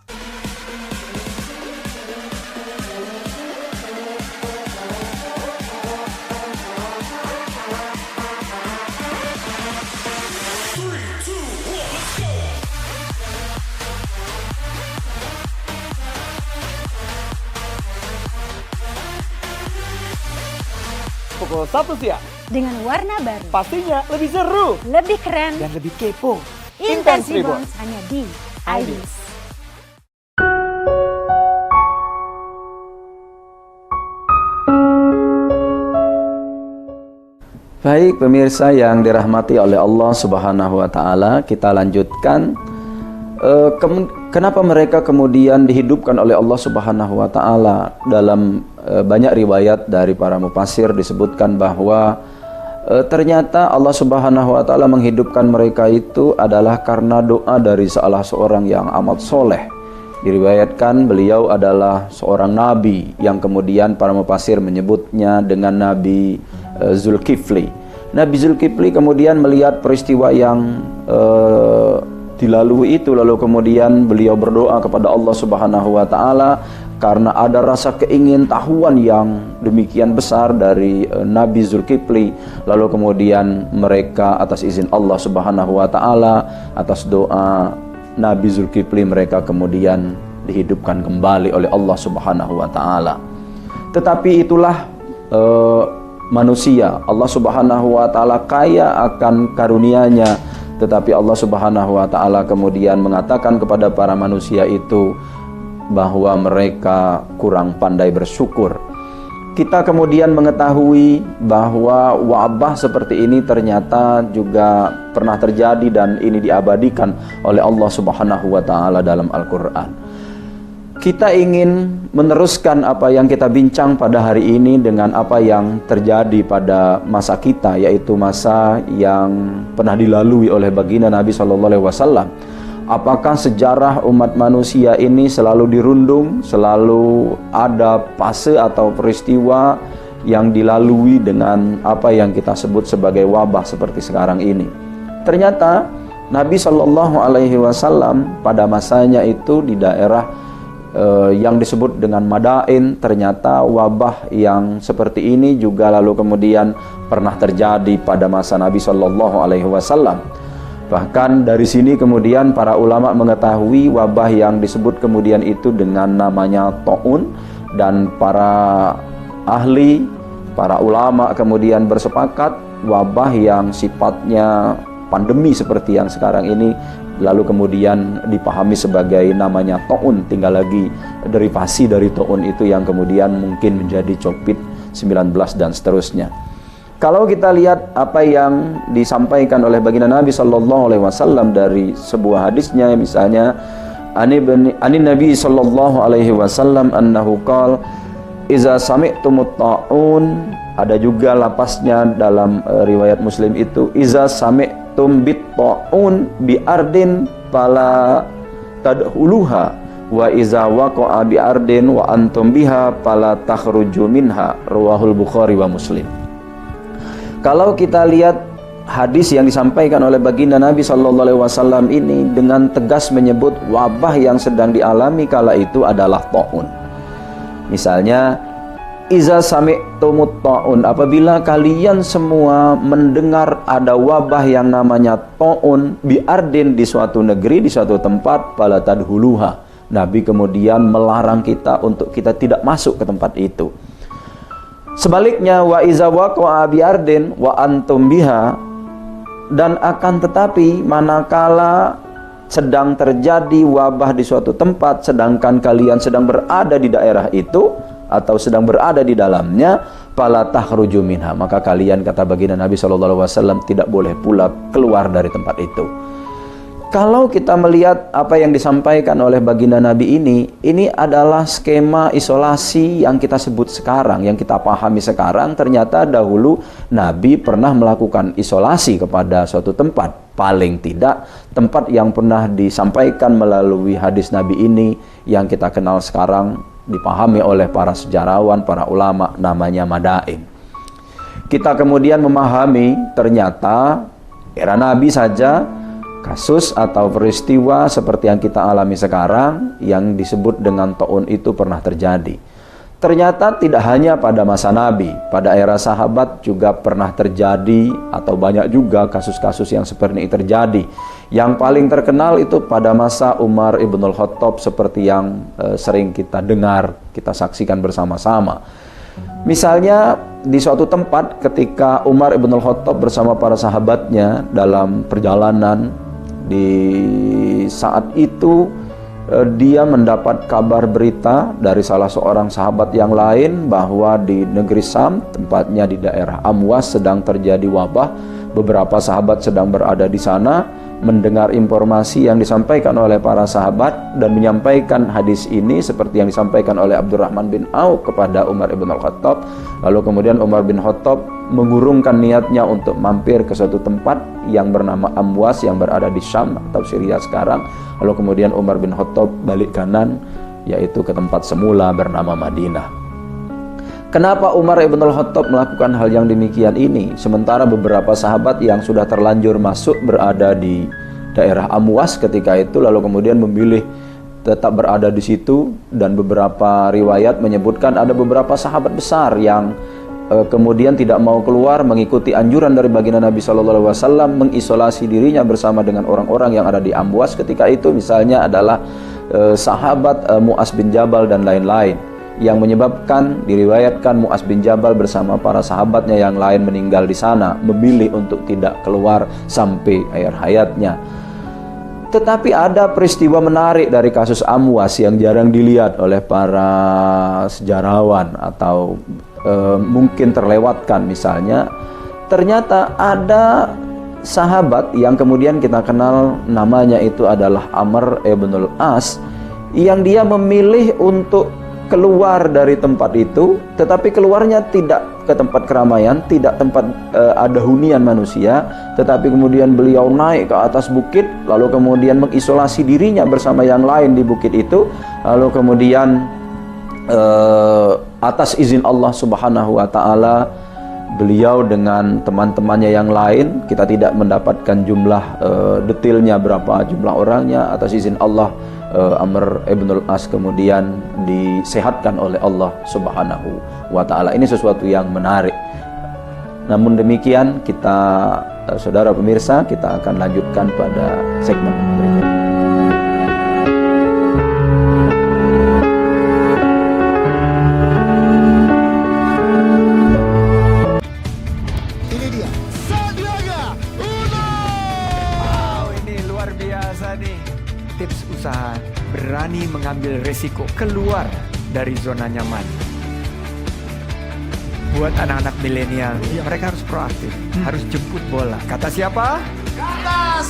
Pukul 1 siang. Dengan warna baru, Pastinya lebih seru. lebih keren, Dan lebih kepo. Intense Intense Reborn. Reborn hanya di iNews. Baik pemirsa yang dirahmati oleh Allah Subhanahu wa Ta'ala, kita lanjutkan. Kenapa mereka kemudian dihidupkan oleh Allah Subhanahu wa Ta'ala? Dalam banyak riwayat dari para mufasir disebutkan bahwa ternyata Allah Subhanahu wa Ta'ala menghidupkan mereka itu adalah karena doa dari salah seorang yang amat soleh. Diriwayatkan beliau adalah seorang nabi yang kemudian para mufasir menyebutnya dengan Nabi Zulkifli. Nabi Zulkifli kemudian melihat peristiwa yang dilalui itu, lalu kemudian beliau berdoa kepada Allah Subhanahu wa Ta'ala karena ada rasa keingintahuan yang demikian besar dari Nabi Zulkifli. Lalu kemudian mereka atas izin Allah Subhanahu wa Ta'ala, atas doa Nabi Zulkifli, mereka kemudian dihidupkan kembali oleh Allah Subhanahu wa Ta'ala. Tetapi itulah manusia. Allah Subhanahu wa Ta'ala kaya akan karunia-Nya, tetapi Allah Subhanahu wa Ta'ala kemudian mengatakan kepada para manusia itu bahwa mereka kurang pandai bersyukur. Kita kemudian mengetahui bahwa wabah seperti ini ternyata juga pernah terjadi dan ini diabadikan oleh Allah Subhanahu wa Ta'ala dalam Al-Quran. Kita ingin meneruskan apa yang kita bincang pada hari ini dengan apa yang terjadi pada masa kita, yaitu masa yang pernah dilalui oleh baginda Nabi SAW. Apakah sejarah umat manusia ini selalu dirundung, selalu ada fase atau peristiwa yang dilalui dengan apa yang kita sebut sebagai wabah seperti sekarang ini? Ternyata Nabi SAW pada masanya itu di daerah yang disebut dengan Madain, ternyata wabah yang seperti ini juga lalu kemudian pernah terjadi pada masa Nabi SAW. Bahkan dari sini kemudian para ulama mengetahui wabah yang disebut kemudian itu dengan namanya ta'un, dan para ahli, para ulama kemudian bersepakat wabah yang sifatnya pandemi seperti yang sekarang ini lalu kemudian dipahami sebagai namanya ta'un, tinggal lagi derivasi dari ta'un itu yang kemudian mungkin menjadi COVID-19 dan seterusnya. Kalau kita lihat apa yang disampaikan oleh baginda Nabi sallallahu alaihi wasallam dari sebuah hadisnya, misalnya ani Nabi sallallahu alaihi wasallam annahu qala iza sami'tumut ta'un, ada juga lapasnya dalam riwayat Muslim itu iza sami'tum bit ta'un bi ardin fala tadkhuluha wa iza waqa'a bi ardin wa antum biha fala takhruju minha, rawahul Bukhari wa Muslim. Kalau kita lihat hadis yang disampaikan oleh baginda Nabi sallallahu alaihi wasallam ini dengan tegas menyebut wabah yang sedang dialami kala itu adalah ta'un. Misalnya iza sami'tumut ta'un, apabila kalian semua mendengar ada wabah yang namanya ta'un bi ardin, di suatu negeri, di suatu tempat, fala tadkhuluha. Nabi kemudian melarang kita untuk kita tidak masuk ke tempat itu. Sebaliknya wa iza waqa'a bi ardin wa antum biha, dan akan tetapi manakala sedang terjadi wabah di suatu tempat sedangkan kalian sedang berada di daerah itu atau sedang berada di dalamnya, fala takhruju minha, maka kalian, kata baginda Nabi sallallahu alaihi wasallam, tidak boleh pula keluar dari tempat itu. Kalau kita melihat apa yang disampaikan oleh baginda Nabi ini adalah skema isolasi yang kita sebut sekarang, yang kita pahami sekarang. Ternyata dahulu Nabi pernah melakukan isolasi kepada suatu tempat. Paling tidak tempat yang pernah disampaikan melalui hadis Nabi ini yang kita kenal sekarang, dipahami oleh para sejarawan, para ulama, namanya Madain. Kita kemudian memahami ternyata era Nabi saja kasus atau peristiwa seperti yang kita alami sekarang yang disebut dengan ta'un itu pernah terjadi. Ternyata tidak hanya pada masa Nabi, pada era sahabat juga pernah terjadi, atau banyak juga kasus-kasus yang seperti ini terjadi. Yang paling terkenal itu pada masa Umar ibnul Khattab, seperti yang sering kita dengar, kita saksikan bersama-sama. Misalnya di suatu tempat ketika Umar ibnul Khattab bersama para sahabatnya dalam perjalanan, di saat itu dia mendapat kabar berita dari salah seorang sahabat yang lain bahwa di negeri Sam, tempatnya di daerah Amwas, sedang terjadi wabah. Beberapa sahabat sedang berada di sana, mendengar informasi yang disampaikan oleh para sahabat dan menyampaikan hadis ini seperti yang disampaikan oleh Abdurrahman bin Auf kepada Umar ibn al-Khattab. Lalu kemudian Umar bin Khattab mengurungkan niatnya untuk mampir ke suatu tempat yang bernama Amwas yang berada di Syam atau Syria sekarang. Lalu kemudian Umar bin Khattab balik kanan, yaitu ke tempat semula bernama Madinah. Kenapa Umar ibn al-Khattab melakukan hal yang demikian ini, sementara beberapa sahabat yang sudah terlanjur masuk berada di daerah Amwas ketika itu, lalu kemudian memilih tetap berada di situ, dan beberapa riwayat menyebutkan ada beberapa sahabat besar yang kemudian tidak mau keluar mengikuti anjuran dari baginda Nabi sallallahu alaihi wasallam mengisolasi dirinya bersama dengan orang-orang yang ada di Amwas ketika itu. Misalnya adalah sahabat Mu'az bin Jabal dan lain-lain, yang menyebabkan diriwayatkan Mu'az bin Jabal bersama para sahabatnya yang lain meninggal di sana, memilih untuk tidak keluar sampai akhir hayatnya. Tetapi ada peristiwa menarik dari kasus Amwas yang jarang dilihat oleh para sejarawan atau mungkin terlewatkan. Misalnya, ternyata ada sahabat yang kemudian kita kenal namanya itu adalah Amr ibnul As, yang dia memilih untuk keluar dari tempat itu, tetapi keluarnya tidak ke tempat keramaian, tidak tempat ada hunian manusia, tetapi kemudian beliau naik ke atas bukit, lalu kemudian mengisolasi dirinya bersama yang lain di bukit itu, lalu kemudian atas izin Allah Subhanahu wa Ta'ala, beliau dengan teman-temannya yang lain, kita tidak mendapatkan jumlah detailnya berapa jumlah orangnya, atas izin Allah Amr ibnul As kemudian disehatkan oleh Allah Subhanahu wa Ta'ala. Ini sesuatu yang menarik. Namun demikian kita saudara pemirsa, kita akan lanjutkan pada segmen berikutnya. Ini dia. Wow, ini luar biasa nih. Tips usaha, berani mengambil resiko, keluar dari zona nyaman. Buat anak-anak milenial, mereka harus proaktif, harus jemput bola. Kata siapa? Kata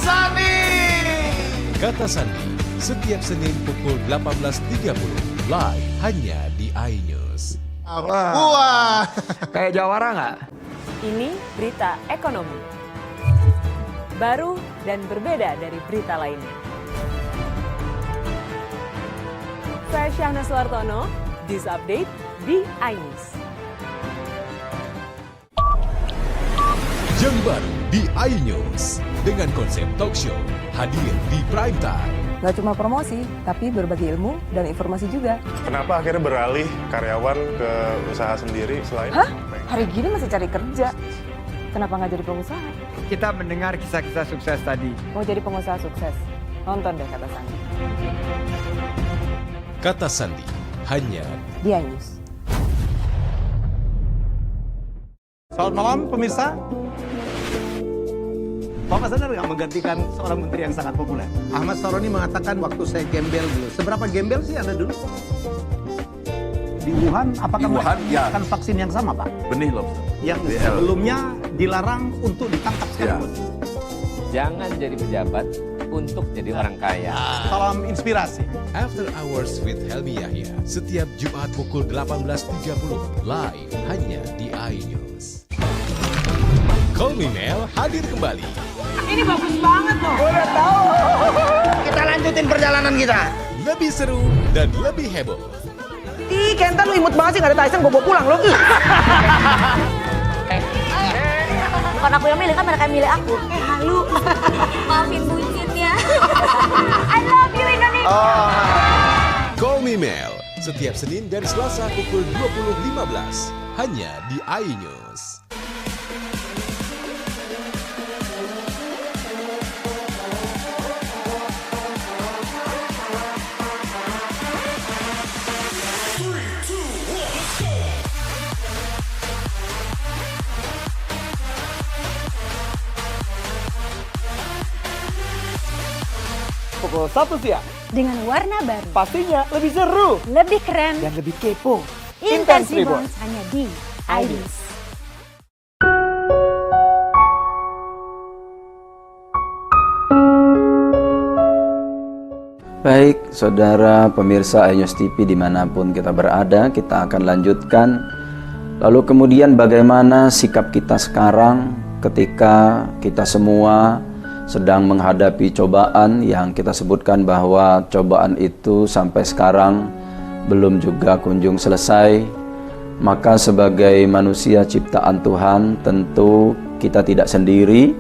Sandi, setiap Senin pukul 18.30 live hanya di iNews. Kayak jawara nggak? Ini berita ekonomi. Baru dan berbeda dari berita lainnya. Saya Syahna Suartono, This Update di iNews. Yang baru di iNews dengan konsep talk show hadir di prime time. Gak cuma promosi, tapi berbagi ilmu dan informasi juga. Kenapa akhirnya beralih karyawan ke usaha sendiri selain? Hah? Hari gini masih cari kerja. Kenapa nggak jadi pengusaha? Kita mendengar kisah-kisah sukses tadi. Mau jadi pengusaha sukses? Nonton deh Kata Sandi. Kata Sandi hanya Di iNews. Selamat malam pemirsa. Bapak sadar nggak menggantikan seorang menteri yang sangat populer? Ahmad Saroni mengatakan waktu saya gembel dulu. Seberapa gembel sih Anda dulu? Di Wuhan, apakah menggunakan vaksin yang sama, Pak? Benih lobster. Yang sebelumnya dilarang untuk ditangkap sekalipun. Jangan jadi pejabat untuk jadi orang kaya. Salam inspirasi. After Hours with Helmi Yahya setiap Jumat pukul 18.30 live hanya di iNews. Call Me Mel hadir kembali. Ini bagus banget loh. Udah tahu. Kita lanjutin perjalanan kita. Lebih seru dan lebih heboh. Ih, Kentan lu imut banget sih, gak ada Tyson, gue bawa pulang lo. Bukan aku yang milih, kan mereka yang milih aku. Halu. Maafin bucin ya. I love you Indonesia. Call Me Mel setiap Senin dan Selasa pukul 20.15 hanya di iNews. Pukul 1 siang. Dengan warna baru, Pastinya lebih seru lebih keren, dan lebih kepo. Intense Intense Reborn. Reborn hanya di iNews. Baik, saudara pemirsa iNews TV dimanapun kita berada, kita akan lanjutkan. Lalu kemudian bagaimana sikap kita sekarang ketika kita semua sedang menghadapi cobaan yang kita sebutkan bahwa cobaan itu sampai sekarang belum juga kunjung selesai. Maka sebagai manusia ciptaan Tuhan, tentu kita tidak sendiri,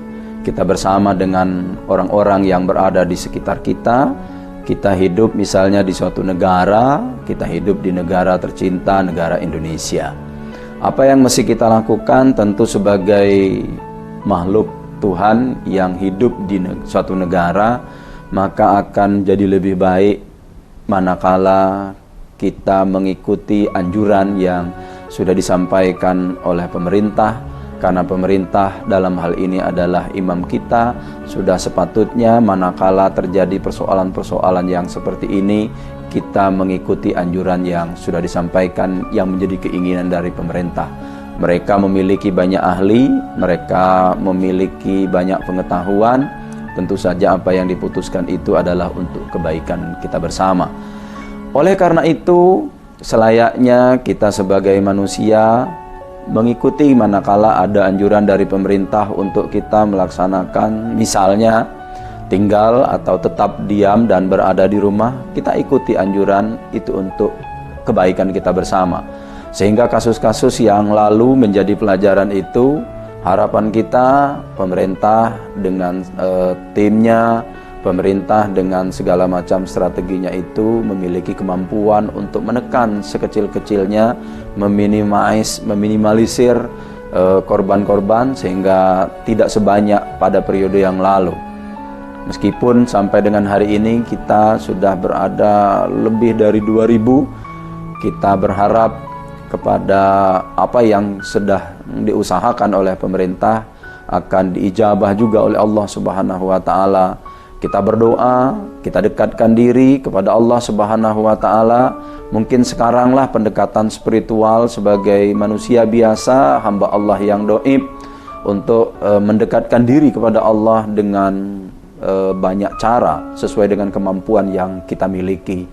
kita bersama dengan orang-orang yang berada di sekitar kita. Kita hidup misalnya di suatu negara, kita hidup di negara tercinta, negara Indonesia. Apa yang mesti kita lakukan tentu sebagai makhluk Tuhan yang hidup di suatu negara, maka akan jadi lebih baik manakala kita mengikuti anjuran yang sudah disampaikan oleh pemerintah, karena pemerintah dalam hal ini adalah imam kita. Sudah sepatutnya manakala terjadi persoalan-persoalan yang seperti ini, kita mengikuti anjuran yang sudah disampaikan yang menjadi keinginan dari pemerintah. Mereka memiliki banyak ahli, mereka memiliki banyak pengetahuan. Tentu saja apa yang diputuskan itu adalah untuk kebaikan kita bersama. Oleh karena itu, selayaknya kita sebagai manusia mengikuti manakala ada anjuran dari pemerintah untuk kita melaksanakan, misalnya tinggal atau tetap diam dan berada di rumah, kita ikuti anjuran itu untuk kebaikan kita bersama. Sehingga kasus-kasus yang lalu menjadi pelajaran itu, harapan kita pemerintah dengan timnya, pemerintah dengan segala macam strateginya itu memiliki kemampuan untuk menekan sekecil-kecilnya, meminimalisir korban-korban sehingga tidak sebanyak pada periode yang lalu. Meskipun sampai dengan hari ini kita sudah berada lebih dari 2000, kita berharap kepada apa yang sudah diusahakan oleh pemerintah akan diijabah juga oleh Allah Subhanahu wa taala. Kita berdoa, kita dekatkan diri kepada Allah Subhanahu wa taala. Mungkin sekaranglah pendekatan spiritual sebagai manusia biasa, hamba Allah yang doib, untuk mendekatkan diri kepada Allah dengan banyak cara sesuai dengan kemampuan yang kita miliki.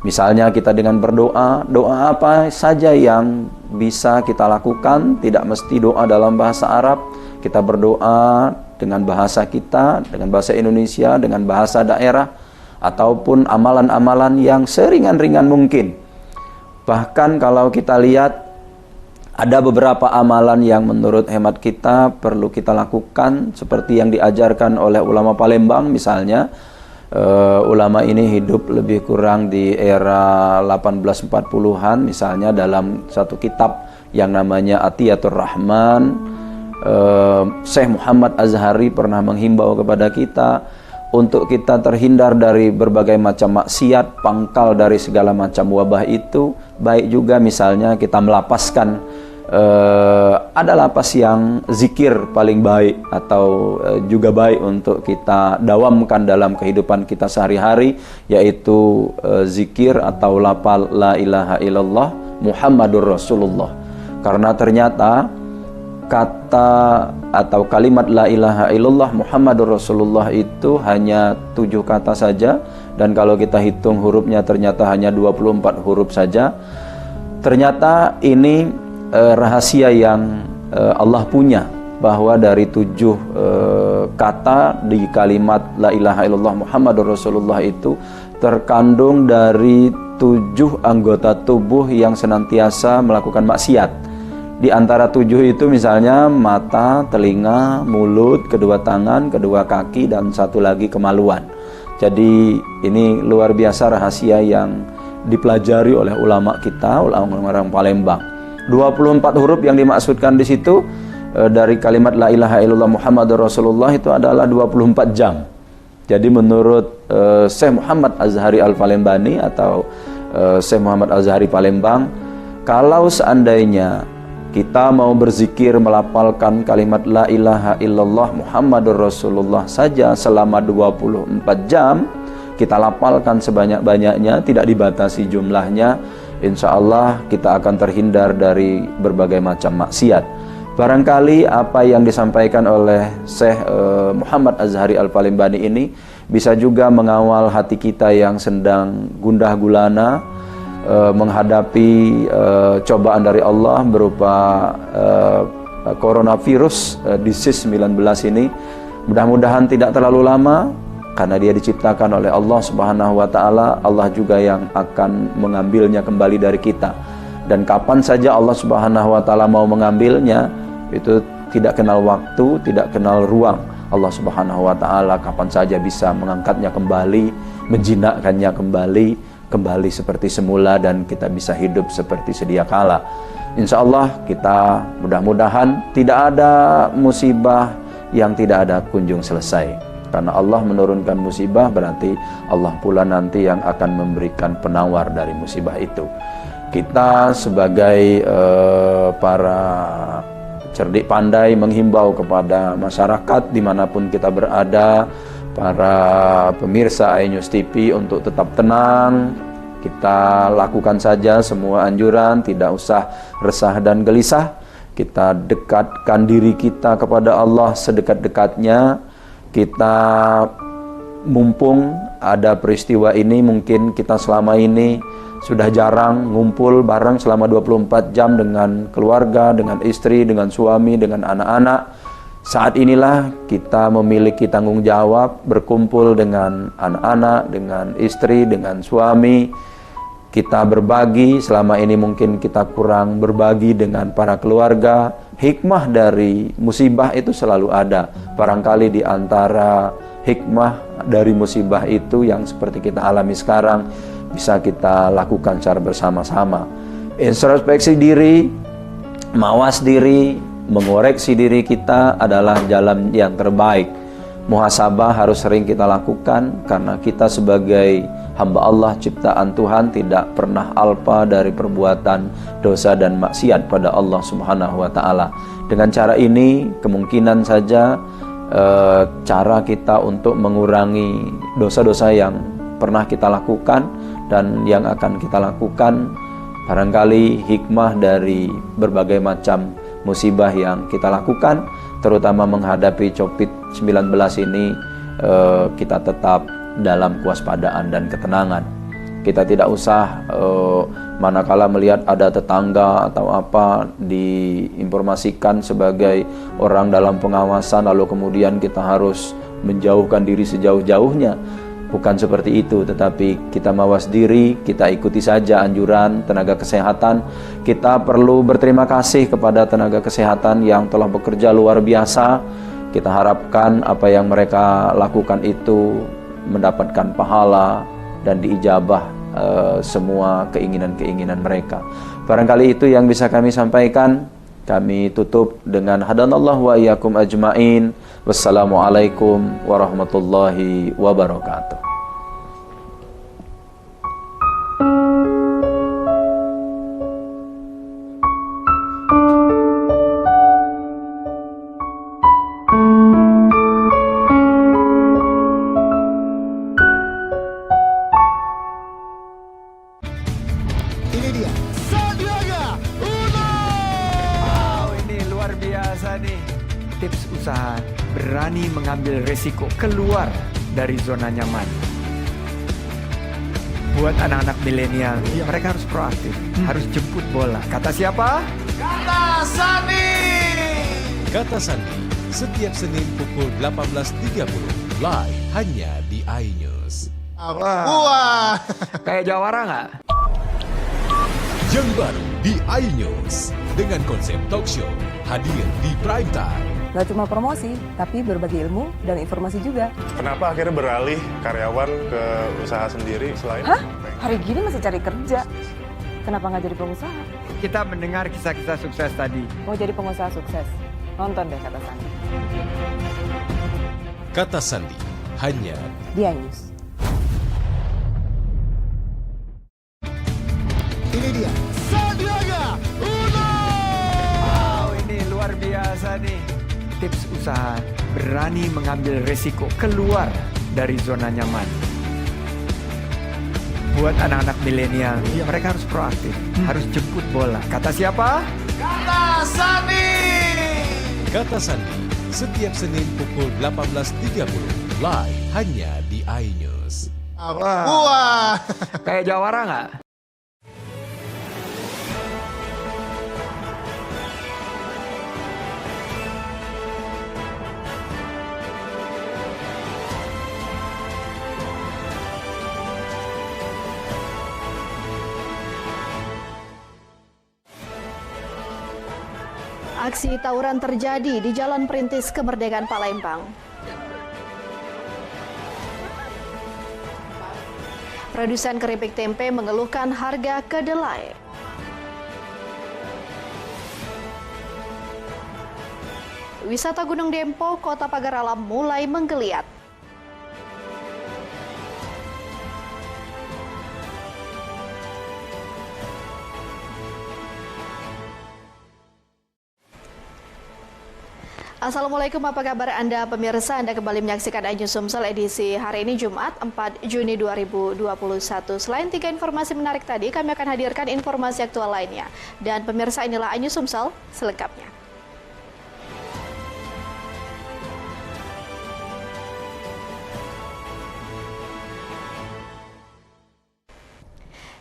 Misalnya kita dengan berdoa, doa apa saja yang bisa kita lakukan, tidak mesti doa dalam bahasa Arab. Kita berdoa dengan bahasa kita, dengan bahasa Indonesia, dengan bahasa daerah, ataupun amalan-amalan yang seringan-ringan mungkin. Bahkan kalau kita lihat, ada beberapa amalan yang menurut hemat kita perlu kita lakukan, seperti yang diajarkan oleh ulama Palembang misalnya. Ulama ini hidup lebih kurang di era 1840-an, misalnya dalam satu kitab yang namanya Atiyatur Rahman. Syekh Muhammad Azhari pernah menghimbau kepada kita untuk kita terhindar dari berbagai macam maksiat, pangkal dari segala macam wabah itu. Baik juga misalnya kita melapaskan, ada lapas yang zikir paling baik atau juga baik untuk kita dawamkan dalam kehidupan kita sehari-hari, yaitu zikir atau lafal la ilaha illallah Muhammadur Rasulullah. Karena ternyata kata atau kalimat la ilaha illallah Muhammadur Rasulullah itu hanya 7 kata saja, dan kalau kita hitung hurufnya ternyata hanya 24 huruf saja. Ternyata ini rahasia yang Allah punya, bahwa dari 7 kata di kalimat la ilaha illallah Muhammadur Rasulullah itu terkandung dari 7 anggota tubuh yang senantiasa melakukan maksiat. Di antara 7 itu misalnya mata, telinga, mulut, kedua tangan, kedua kaki, dan satu lagi kemaluan. Jadi ini luar biasa rahasia yang dipelajari oleh ulama kita, ulama orang Palembang. 24 huruf yang dimaksudkan di situ dari kalimat la ilaha illallah Muhammadur Rasulullah itu adalah 24 jam. Jadi menurut Syekh Muhammad Azhari Al-Palembani atau Syekh Muhammad Azhari Palembang, kalau seandainya kita mau berzikir melafalkan kalimat la ilaha illallah Muhammadur Rasulullah saja selama 24 jam, kita lafalkan sebanyak-banyaknya, tidak dibatasi jumlahnya, insya Allah kita akan terhindar dari berbagai macam maksiat. Barangkali apa yang disampaikan oleh Syekh Muhammad Azhari Al-Palembani ini bisa juga mengawal hati kita yang sedang gundah gulana menghadapi cobaan dari Allah berupa coronavirus disease 19 ini. Mudah-mudahan tidak terlalu lama, karena dia diciptakan oleh Allah Subhanahu wa taala. Allah juga yang akan mengambilnya kembali dari kita. Dan kapan saja Allah Subhanahu wa taala mau mengambilnya, itu tidak kenal waktu, tidak kenal ruang. Allah Subhanahu wa taala kapan saja bisa mengangkatnya kembali, menjinakkannya kembali seperti semula, dan kita bisa hidup seperti sedia kala. Insya Allah kita mudah-mudahan tidak ada musibah yang tidak ada kunjung selesai. Karena Allah menurunkan musibah, berarti Allah pula nanti yang akan memberikan penawar dari musibah itu. Kita sebagai para cerdik pandai menghimbau kepada masyarakat dimanapun kita berada, para pemirsa iNews TV, untuk tetap tenang. Kita lakukan saja semua anjuran, tidak usah resah dan gelisah. Kita dekatkan diri kita kepada Allah sedekat-dekatnya. Kita mumpung ada peristiwa ini, mungkin kita selama ini sudah jarang ngumpul bareng selama 24 jam dengan keluarga, dengan istri, dengan suami, dengan anak-anak. Saat inilah kita memiliki tanggung jawab berkumpul dengan anak-anak, dengan istri, dengan suami. Kita berbagi, selama ini mungkin kita kurang berbagi dengan para keluarga. Hikmah dari musibah itu selalu ada. Barangkali di antara hikmah dari musibah itu yang seperti kita alami sekarang bisa kita lakukan secara bersama-sama. Introspeksi diri, mawas diri, mengoreksi diri kita adalah jalan yang terbaik. Muhasabah harus sering kita lakukan karena kita sebagai hamba Allah ciptaan Tuhan tidak pernah alpa dari perbuatan dosa dan maksiat pada Allah Subhanahu wa taala. Dengan cara ini kemungkinan saja cara kita untuk mengurangi dosa-dosa yang pernah kita lakukan dan yang akan kita lakukan, barangkali hikmah dari berbagai macam musibah yang kita lakukan, terutama menghadapi COVID-19 ini, kita tetap dalam kewaspadaan dan ketenangan. Kita tidak usah manakala melihat ada tetangga atau apa diinformasikan sebagai orang dalam pengawasan lalu kemudian kita harus menjauhkan diri sejauh-jauhnya. Bukan seperti itu, tetapi kita mawas diri, kita ikuti saja anjuran tenaga kesehatan. Kita perlu berterima kasih kepada tenaga kesehatan yang telah bekerja luar biasa. Kita harapkan apa yang mereka lakukan itu mendapatkan pahala dan diijabah semua keinginan-keinginan mereka. Barangkali itu yang bisa kami sampaikan. Kami tutup dengan hadanallahu wa iyyakum ajmain. Wassalamualaikum warahmatullahi wabarakatuh. Ini dia, Sandiaga Uno. Wow, ini luar biasa nih. Tips usaha, berani mengambil resiko, keluar dari zona nyaman. Buat anak-anak milenial, mereka harus proaktif, harus jemput bola. Kata siapa? Kata Sandi, setiap Senin pukul 18.30 live hanya di iNews. Wah. Kayak jawara nggak? Yang baru di iNews dengan konsep talk show hadir di prime time. Gak cuma promosi, tapi berbagi ilmu dan informasi juga. Kenapa akhirnya beralih karyawan ke usaha sendiri selain? Hah? Hari gini masih cari kerja. Kenapa nggak jadi pengusaha? Kita mendengar kisah-kisah sukses tadi. Mau jadi pengusaha sukses? Nonton deh Kata Sandi. Kata Sandi hanya Di iNews. Ini dia, Sandiaga Uno. Wow, ini luar biasa nih. Tips usaha, berani mengambil resiko, keluar dari zona nyaman. Buat anak-anak milenial, mereka harus proaktif, harus jemput bola. Kata siapa? Kata Sandi, setiap Senin pukul 18.30 live hanya di iNews. Wah. Kayak jawara nggak? Aksi tawuran terjadi di Jalan Perintis Kemerdekaan Palembang. Produsen keripik tempe mengeluhkan harga kedelai. Wisata Gunung Dempo, Kota Pagar Alam mulai menggeliat. Assalamualaikum, apa kabar Anda pemirsa? Anda kembali menyaksikan iNews Sumsel edisi hari ini Jumat 4 Juni 2021. Selain 3 informasi menarik tadi, kami akan hadirkan informasi aktual lainnya. Dan pemirsa, inilah iNews Sumsel selengkapnya.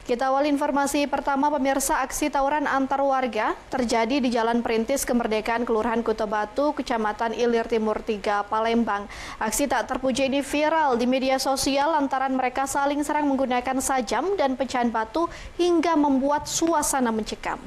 Kita awali informasi pertama, pemirsa. Aksi tawuran antar warga terjadi di Jalan Perintis Kemerdekaan, Kelurahan Kuto Batu, Kecamatan Ilir Timur 3, Palembang. Aksi tak terpuji ini viral di media sosial lantaran mereka saling serang menggunakan sajam dan pecahan batu hingga membuat suasana mencekam.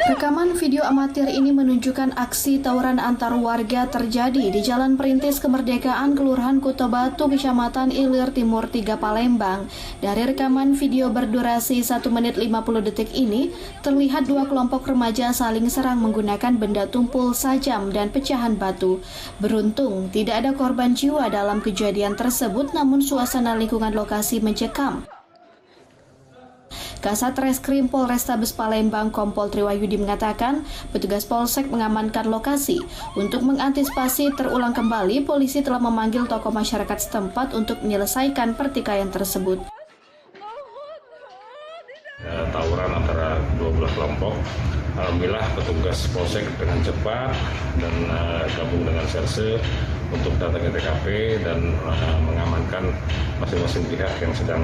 Rekaman video video amatir ini menunjukkan aksi tawuran antar warga terjadi di Jalan Perintis Kemerdekaan, Kelurahan Kuto Batu, Kecamatan Ilir Timur 3, Palembang. Dari rekaman video berdurasi 1 menit 50 detik ini, terlihat dua kelompok remaja saling serang menggunakan benda tumpul, sajam, dan pecahan batu. Beruntung, tidak ada korban jiwa dalam kejadian tersebut, namun suasana lingkungan lokasi mencekam. Kasat Reskrim Polrestabes Palembang Kompol Triwayudi mengatakan, petugas Polsek mengamankan lokasi. Untuk mengantisipasi terulang kembali, polisi telah memanggil tokoh masyarakat setempat untuk menyelesaikan pertikaian tersebut. Tawuran antara 12 kelompok. Alhamdulillah petugas Polsek dengan cepat dan gabung dengan Serse untuk datang ke TKP dan mengamankan masing-masing pihak yang sedang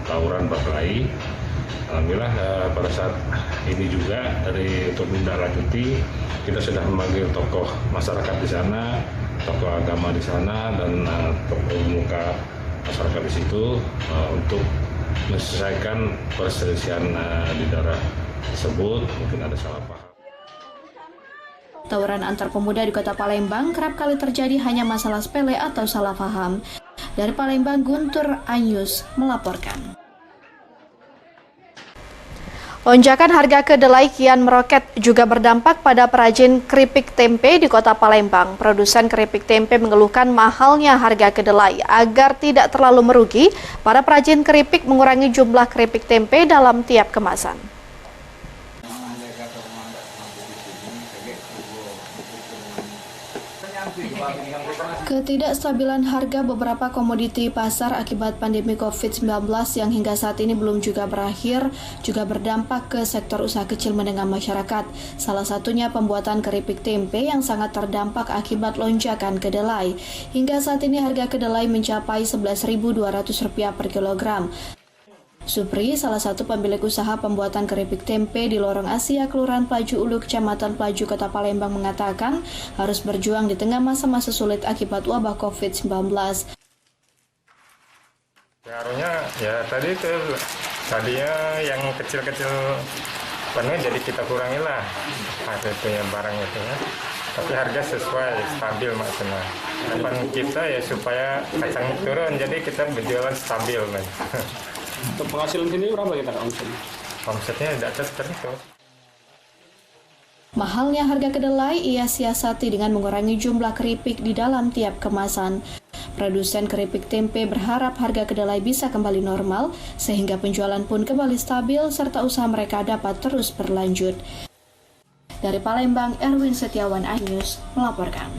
tawuran berkelahi. Alhamdulillah pada saat ini juga untuk menindaklanjuti kita sudah memanggil tokoh masyarakat di sana, tokoh agama di sana, dan tokoh muka masyarakat di situ untuk menyelesaikan perselisihan di daerah tersebut. Mungkin ada salah paham. Tawuran antar pemuda di kota Palembang kerap kali terjadi hanya masalah sepele atau salah paham. Dari Palembang, Guntur Anyus melaporkan. Lonjakan harga kedelai kian meroket juga berdampak pada perajin keripik tempe di kota Palembang. Produsen keripik tempe mengeluhkan mahalnya harga kedelai. Agar tidak terlalu merugi, para perajin keripik mengurangi jumlah keripik tempe dalam tiap kemasan. Ketidakstabilan harga beberapa komoditi pasar akibat pandemi COVID-19 yang hingga saat ini belum juga berakhir juga berdampak ke sektor usaha kecil menengah masyarakat. Salah satunya pembuatan keripik tempe yang sangat terdampak akibat lonjakan kedelai. Hingga saat ini harga kedelai mencapai Rp11.200 per kilogram. Supri, salah satu pemilik usaha pembuatan keripik tempe di Lorong Asia, Kelurahan Pelaju Ulu, Kecamatan Pelaju, Kota Palembang mengatakan harus berjuang di tengah masa-masa sulit akibat wabah COVID-19. Pengaruhnya ya tadinya yang kecil-kecil penuh, jadi kita kurangilah harganya barang itu ya. Tapi harga sesuai, stabil maksudnya. Harapan kita ya supaya kacang turun, jadi kita berjualan stabil. Untuk penghasilan sendiri berapa kita omset? Omsetnya tidak tertentu. Mahalnya harga kedelai ia siasati dengan mengurangi jumlah keripik di dalam tiap kemasan. Produsen keripik tempe berharap harga kedelai bisa kembali normal sehingga penjualan pun kembali stabil serta usaha mereka dapat terus berlanjut. Dari Palembang, Erwin Setiawan, iNews melaporkan.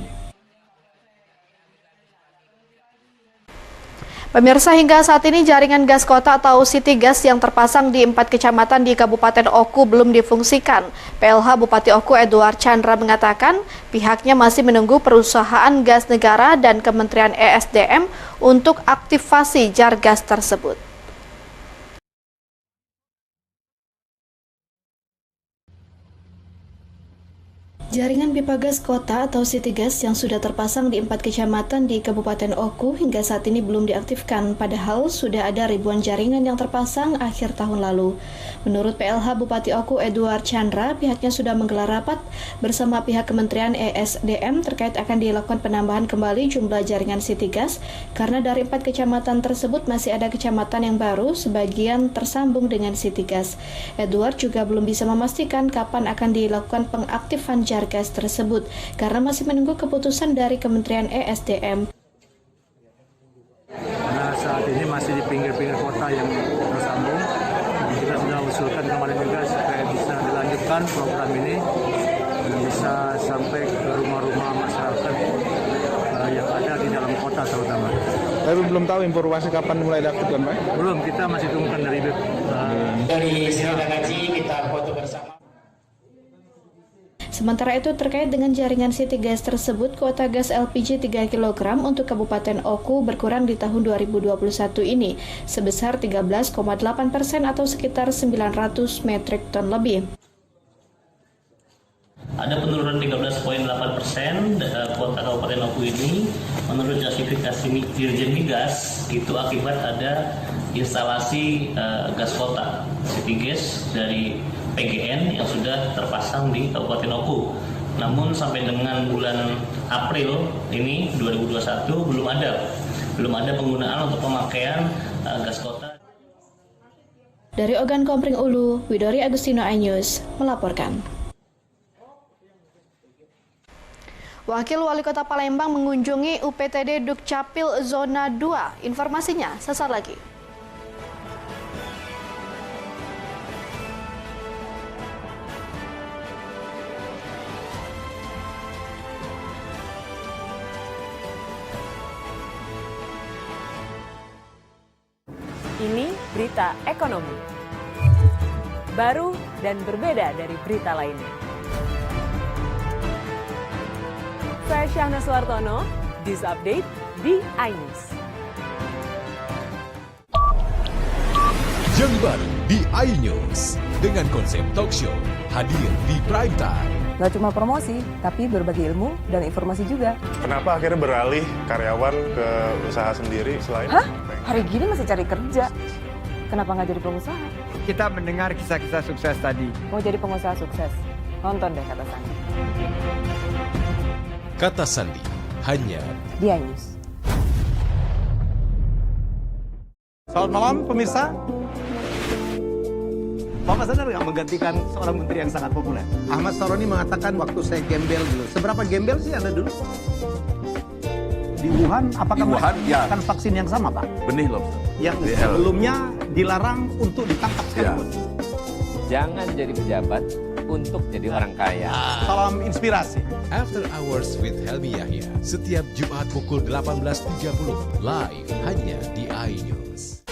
Pemirsa, hingga saat ini jaringan gas kota atau City Gas yang terpasang di 4 kecamatan di Kabupaten Oku belum difungsikan. PLH Bupati Oku Edward Chandra mengatakan pihaknya masih menunggu perusahaan gas negara dan Kementerian ESDM untuk aktivasi jar gas tersebut. Jaringan pipa gas kota atau City Gas yang sudah terpasang di 4 kecamatan di Kabupaten Oku hingga saat ini belum diaktifkan, padahal sudah ada ribuan jaringan yang terpasang akhir tahun lalu. Menurut PLH Bupati Oku Edward Chandra, pihaknya sudah menggelar rapat bersama pihak Kementerian ESDM terkait akan dilakukan penambahan kembali jumlah jaringan City Gas karena dari 4 kecamatan tersebut masih ada kecamatan yang baru sebagian tersambung dengan City Gas. Edward juga belum bisa memastikan kapan akan dilakukan pengaktifan jar gas tersebut karena masih menunggu keputusan dari Kementerian ESDM. Karena saat ini masih di pinggir-pinggir kota yang tersambung, kita sudah usulkan kemarin juga supaya bisa dilanjutkan program ini dan bisa sampai ke rumah-rumah masyarakat yang ada di dalam kota terutama. Tapi belum tahu informasi kapan mulai diaktifkan, Pak? Belum, kita masih tunggukan dari Silakan Haji, kita foto bersama. Sementara itu terkait dengan jaringan City Gas tersebut, kuota gas LPG 3 kg untuk Kabupaten Oku berkurang di tahun 2021 ini sebesar 13,8% atau sekitar 900 metrik ton lebih. Ada penurunan 13,8% kuota Kabupaten Oku ini menurut justifikasi Dirjen Migas itu akibat ada instalasi gas kota City Gas dari PGN yang sudah terpasang di Kabupaten Oku. Namun sampai dengan bulan April ini 2021 belum ada penggunaan untuk pemakaian gas kota. Dari Ogan Kompring Ulu, Widori Agustino iNews melaporkan. Wakil Wali Kota Palembang mengunjungi UPTD Dukcapil Zona 2. Informasinya sesaat lagi. Ini berita ekonomi. Baru dan berbeda dari berita lainnya. Saya Syahna Suartono, This Update di iNews. Yang baru di iNews dengan konsep talk show hadir di prime time. Gak cuma promosi, tapi berbagi ilmu dan informasi juga. Kenapa akhirnya beralih karyawan ke usaha sendiri selain... Hah? Hari gini masih cari kerja. Kenapa nggak jadi pengusaha? Kita mendengar kisah-kisah sukses tadi. Mau jadi pengusaha sukses? Nonton deh Kata Sandi. Kata Sandi hanya di iNews. Selamat malam pemirsa. Bapak sadar nggak menggantikan seorang menteri yang sangat populer? Ahmad Saroni mengatakan waktu saya gembel dulu. Seberapa gembel sih Anda dulu? Di Wuhan, apakah menggunakan vaksin yang sama, Pak? Benih loh. Yang sebelumnya dilarang untuk ditangkap sekalipun. Jangan jadi pejabat untuk jadi orang kaya. Salam inspirasi. After Hours with Helmi Yahya setiap Jumat pukul 18.30 live hanya di iNews.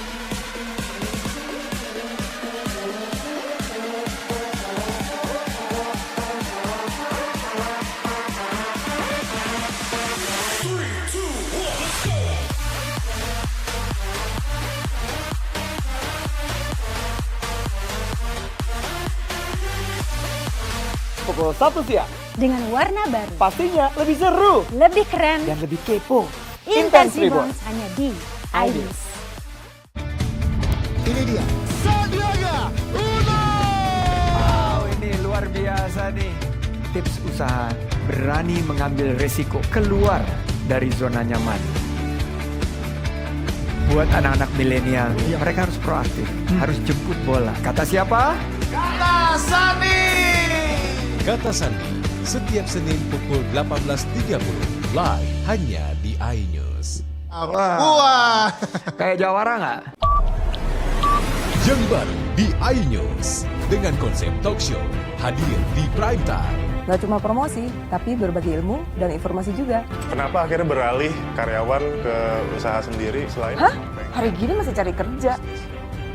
Pukul 1 siang. Dengan warna baru. Pastinya lebih seru. Lebih keren. Dan lebih kepo. Intense Reborns hanya di iNews. Ini dia. Sandiaga Uno! Wow, ini luar biasa nih. Tips usaha berani mengambil resiko keluar dari zona nyaman. Buat anak-anak milenial, mereka harus proaktif, harus jemput bola. Kata siapa? Kata Sandi! Kata Sandi setiap Senin pukul 18.30 live hanya di iNews. Wah, kayak jawara nggak? Yang baru di iNews dengan konsep talk show hadir di prime time. Gak cuma promosi, tapi berbagi ilmu dan informasi juga. Kenapa akhirnya beralih karyawan ke usaha sendiri selain... Hah? Hari gini masih cari kerja.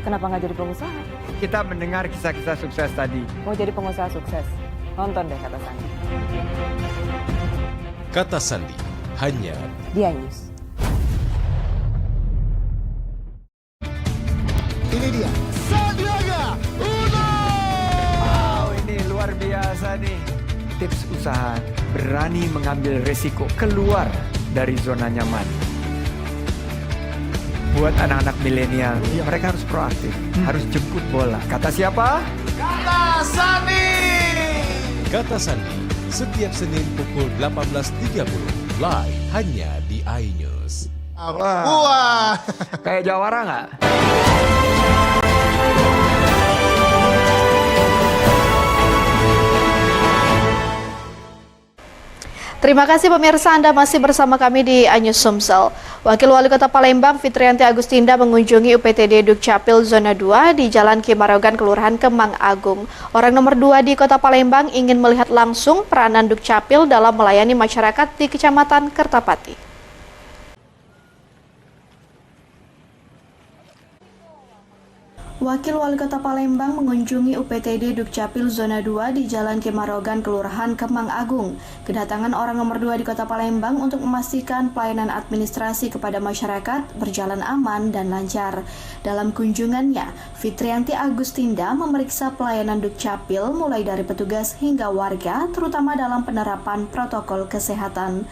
Kenapa nggak jadi pengusaha? Kita mendengar kisah-kisah sukses tadi. Mau jadi pengusaha sukses? Nonton deh Kata Sandi. Kata Sandi hanya di iNews. Ini dia. Sandiaga Uno! Wow, ini luar biasa nih. Tips usaha berani mengambil resiko keluar dari zona nyaman. Buat anak-anak milenial, mereka harus proaktif, harus jemput bola. Kata siapa? Kata Sandi! Kata Sandi setiap Senin pukul 18.30 live hanya di iNews. Wah, kayak jawara nggak? Terima kasih pemirsa, Anda masih bersama kami di iNews Sumsel. Wakil Wali Kota Palembang Fitrianti Agustinda mengunjungi UPTD Dukcapil Zona 2 di Jalan Kimarogan, Kelurahan Kemang Agung. Orang nomor 2 di Kota Palembang ingin melihat langsung peranan Dukcapil dalam melayani masyarakat di Kecamatan Kertapati. Wakil Wali Kota Palembang mengunjungi UPTD Dukcapil Zona 2 di Jalan Kimarogan, Kelurahan Kemang Agung. Kedatangan orang nomor 2 di Kota Palembang untuk memastikan pelayanan administrasi kepada masyarakat berjalan aman dan lancar. Dalam kunjungannya, Fitrianti Agustinda memeriksa pelayanan Dukcapil mulai dari petugas hingga warga, terutama dalam penerapan protokol kesehatan.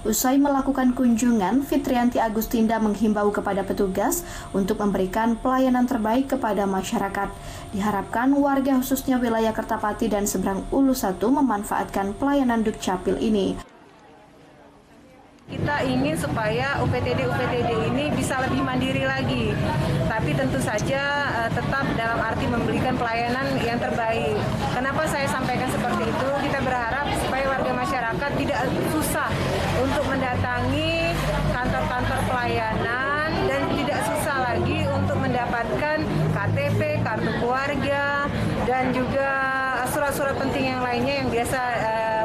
Usai melakukan kunjungan, Fitrianti Agustinda menghimbau kepada petugas untuk memberikan pelayanan terbaik kepada masyarakat. Diharapkan warga khususnya wilayah Kertapati dan seberang Ulu 1 memanfaatkan pelayanan Dukcapil ini. Kita ingin supaya UPTD ini bisa lebih mandiri lagi, tapi tentu saja tetap dalam arti memberikan pelayanan yang terbaik. Kenapa saya sampaikan seperti itu? Kita berharap supaya warga masyarakat tidak susah untuk mendatangi kantor-kantor pelayanan dan tidak susah lagi untuk mendapatkan KTP, kartu keluarga, dan juga surat-surat penting yang lainnya yang biasa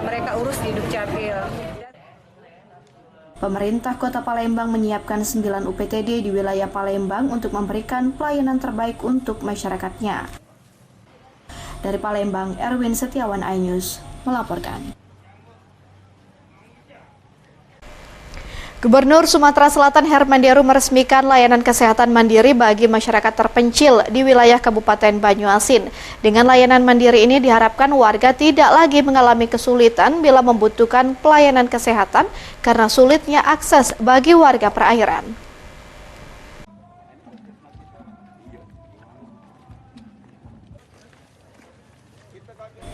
mereka urus di Dukcapil. Pemerintah Kota Palembang menyiapkan 9 UPTD di wilayah Palembang untuk memberikan pelayanan terbaik untuk masyarakatnya. Dari Palembang, Erwin Setiawan, iNews melaporkan. Gubernur Sumatera Selatan Herman Deru meresmikan layanan kesehatan mandiri bagi masyarakat terpencil di wilayah Kabupaten Banyuasin. Dengan layanan mandiri ini diharapkan warga tidak lagi mengalami kesulitan bila membutuhkan pelayanan kesehatan karena sulitnya akses bagi warga perairan.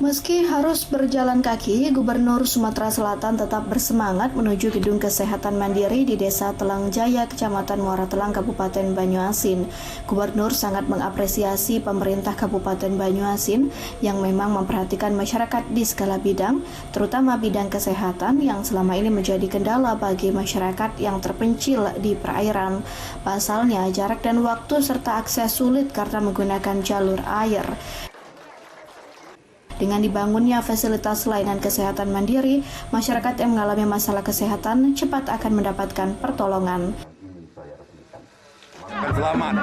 Meski harus berjalan kaki, Gubernur Sumatera Selatan tetap bersemangat menuju gedung kesehatan mandiri di Desa Telang Jaya, Kecamatan Muara Telang, Kabupaten Banyuasin. Gubernur sangat mengapresiasi pemerintah Kabupaten Banyuasin yang memang memperhatikan masyarakat di segala bidang, terutama bidang kesehatan yang selama ini menjadi kendala bagi masyarakat yang terpencil di perairan. Pasalnya, jarak dan waktu serta akses sulit karena menggunakan jalur air. Dengan dibangunnya fasilitas layanan kesehatan mandiri, masyarakat yang mengalami masalah kesehatan cepat akan mendapatkan pertolongan. Selamat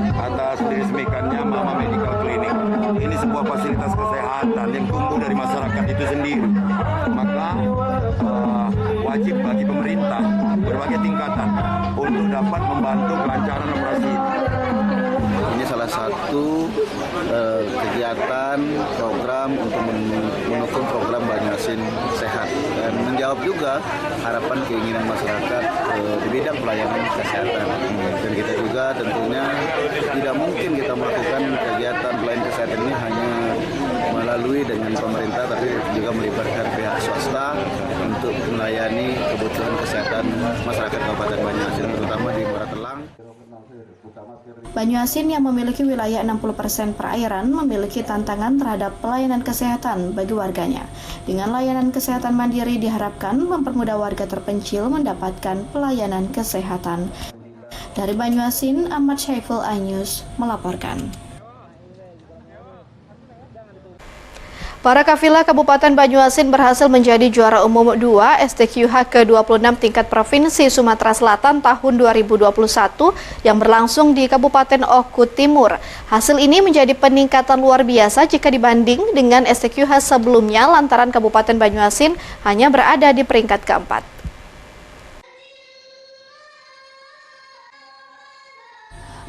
atas diresmikannya Mama Medical Clinic. Ini sebuah fasilitas kesehatan yang tumbuh dari masyarakat itu sendiri. Maka wajib bagi pemerintah berbagai tingkatan untuk dapat membantu kelancaran operasi. Ini salah satu kegiatan program untuk mendukung program Banyuasin Sehat dan menjawab juga harapan keinginan masyarakat di bidang pelayanan kesehatan. Dan kita juga tentunya tidak mungkin kita melakukan kegiatan pelayanan kesehatan ini hanya melalui dengan pemerintah, tapi juga melibatkan pihak swasta untuk melayani kebutuhan kesehatan masyarakat Kabupaten Banyuasin, terutama di Muara Telang. Banyuasin yang memiliki wilayah 60% perairan memiliki tantangan terhadap pelayanan kesehatan bagi warganya. Dengan layanan kesehatan mandiri diharapkan mempermudah warga terpencil mendapatkan pelayanan kesehatan. Dari Banyuasin, Ahmad Syaiful, iNews melaporkan. Para kafilah Kabupaten Banyuasin berhasil menjadi juara umum 2 STQH ke-26 tingkat Provinsi Sumatera Selatan tahun 2021 yang berlangsung di Kabupaten Oku Timur. Hasil ini menjadi peningkatan luar biasa jika dibanding dengan STQH sebelumnya lantaran Kabupaten Banyuasin hanya berada di peringkat keempat.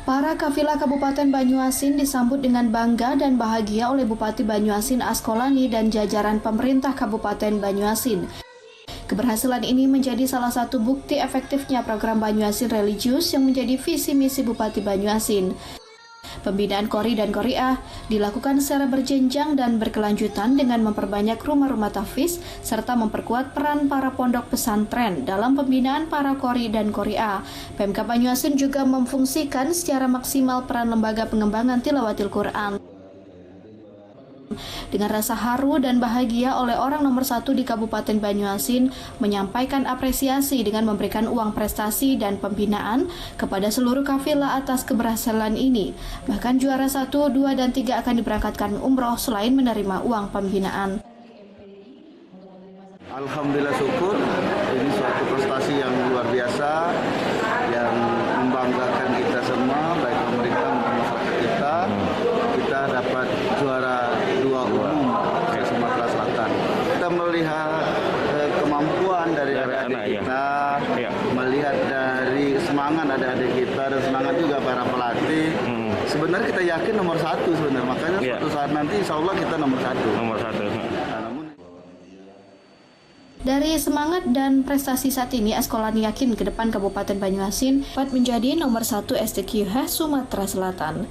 Para kafilah Kabupaten Banyuasin disambut dengan bangga dan bahagia oleh Bupati Banyuasin Askolani dan jajaran pemerintah Kabupaten Banyuasin. Keberhasilan ini menjadi salah satu bukti efektifnya program Banyuasin Religius yang menjadi visi misi Bupati Banyuasin. Pembinaan Qori dan Qori'ah dilakukan secara berjenjang dan berkelanjutan dengan memperbanyak rumah-rumah tahfiz serta memperkuat peran para pondok pesantren dalam pembinaan para Qori dan Qori'ah. Pemkab Banyuasin juga memfungsikan secara maksimal peran lembaga pengembangan tilawatil Quran. Dengan rasa haru dan bahagia oleh orang nomor 1 di Kabupaten Banyuasin menyampaikan apresiasi dengan memberikan uang prestasi dan pembinaan kepada seluruh kafilah atas keberhasilan ini. Bahkan juara 1, 2, dan 3 akan diberangkatkan umroh selain menerima uang pembinaan. Alhamdulillah syukur, ini suatu prestasi yang luar biasa yang membanggakan kita semua, baik pemerintah maupun masyarakat kita. Kita dapat juara 2 umum ke Sumatera Selatan. Kita melihat kemampuan dari adik-adik kita, melihat dari semangat adik-adik kita dan semangat juga para pelatih. Sebenarnya kita yakin nomor 1 sebenarnya, makanya suatu saat nanti insya Allah kita nomor 1. Dari semangat dan prestasi saat ini, Askolani yakin ke depan Kabupaten Banyuasin dapat menjadi nomor 1 STQH Sumatera Selatan.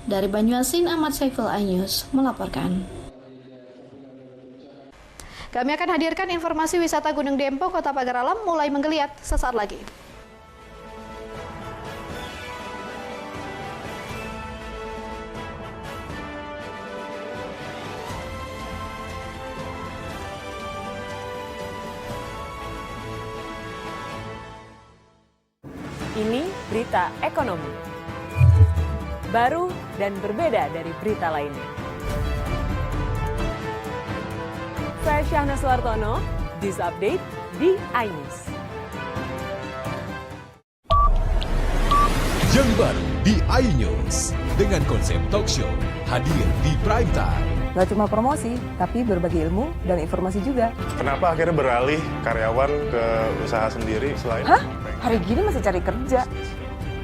Dari Banyuasin, Ahmad Saiful iNews melaporkan. Kami akan hadirkan informasi wisata Gunung Dempo, Kota Pagar Alam mulai menggeliat sesaat lagi. Ini berita ekonomi. Baru dan berbeda dari berita lainnya. Saya Syahna Suartono, this update di iNews. Yang baru di iNews dengan konsep talk show hadir di prime time. Gak cuma promosi, tapi berbagi ilmu dan informasi juga. Kenapa akhirnya beralih karyawan ke usaha sendiri selain? Hah? Hari gini masih cari kerja.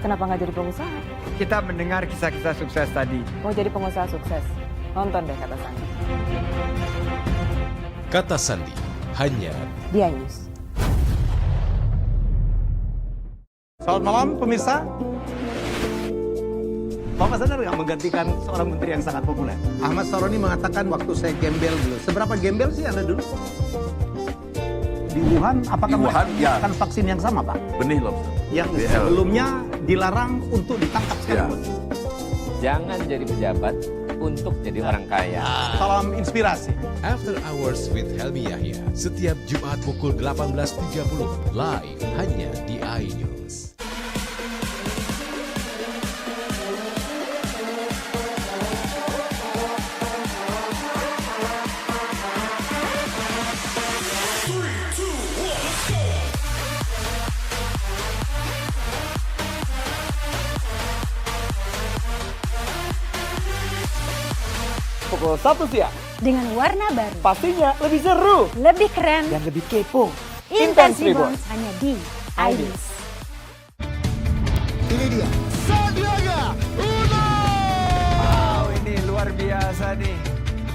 Kenapa nggak jadi pengusaha? Kita mendengar kisah-kisah sukses tadi. Mau jadi pengusaha sukses? Nonton deh Kata Sandi. Kata Sandi hanya di iNews. Selamat malam pemirsa. Bapak sadar nggak menggantikan seorang menteri yang sangat populer? Ahmad Saroni mengatakan waktu saya gembel dulu. Seberapa gembel sih Anda dulu? Di Wuhan, apakah ya. akan vaksin yang sama, Pak? Benih lobster. Yang sebelumnya dilarang untuk ditangkap sekalipun. Jangan jadi pejabat untuk jadi orang kaya. Salam inspirasi. After Hours with Helmi Yahya setiap Jumat pukul 18.30 live hanya di iNews. Pukul 1 siang. Dengan warna baru. Pastinya lebih seru. Lebih keren. Dan lebih kepo. Intense Reborn hanya di iNews. Ini dia. Sandiaga Uno! Wow, ini luar biasa nih.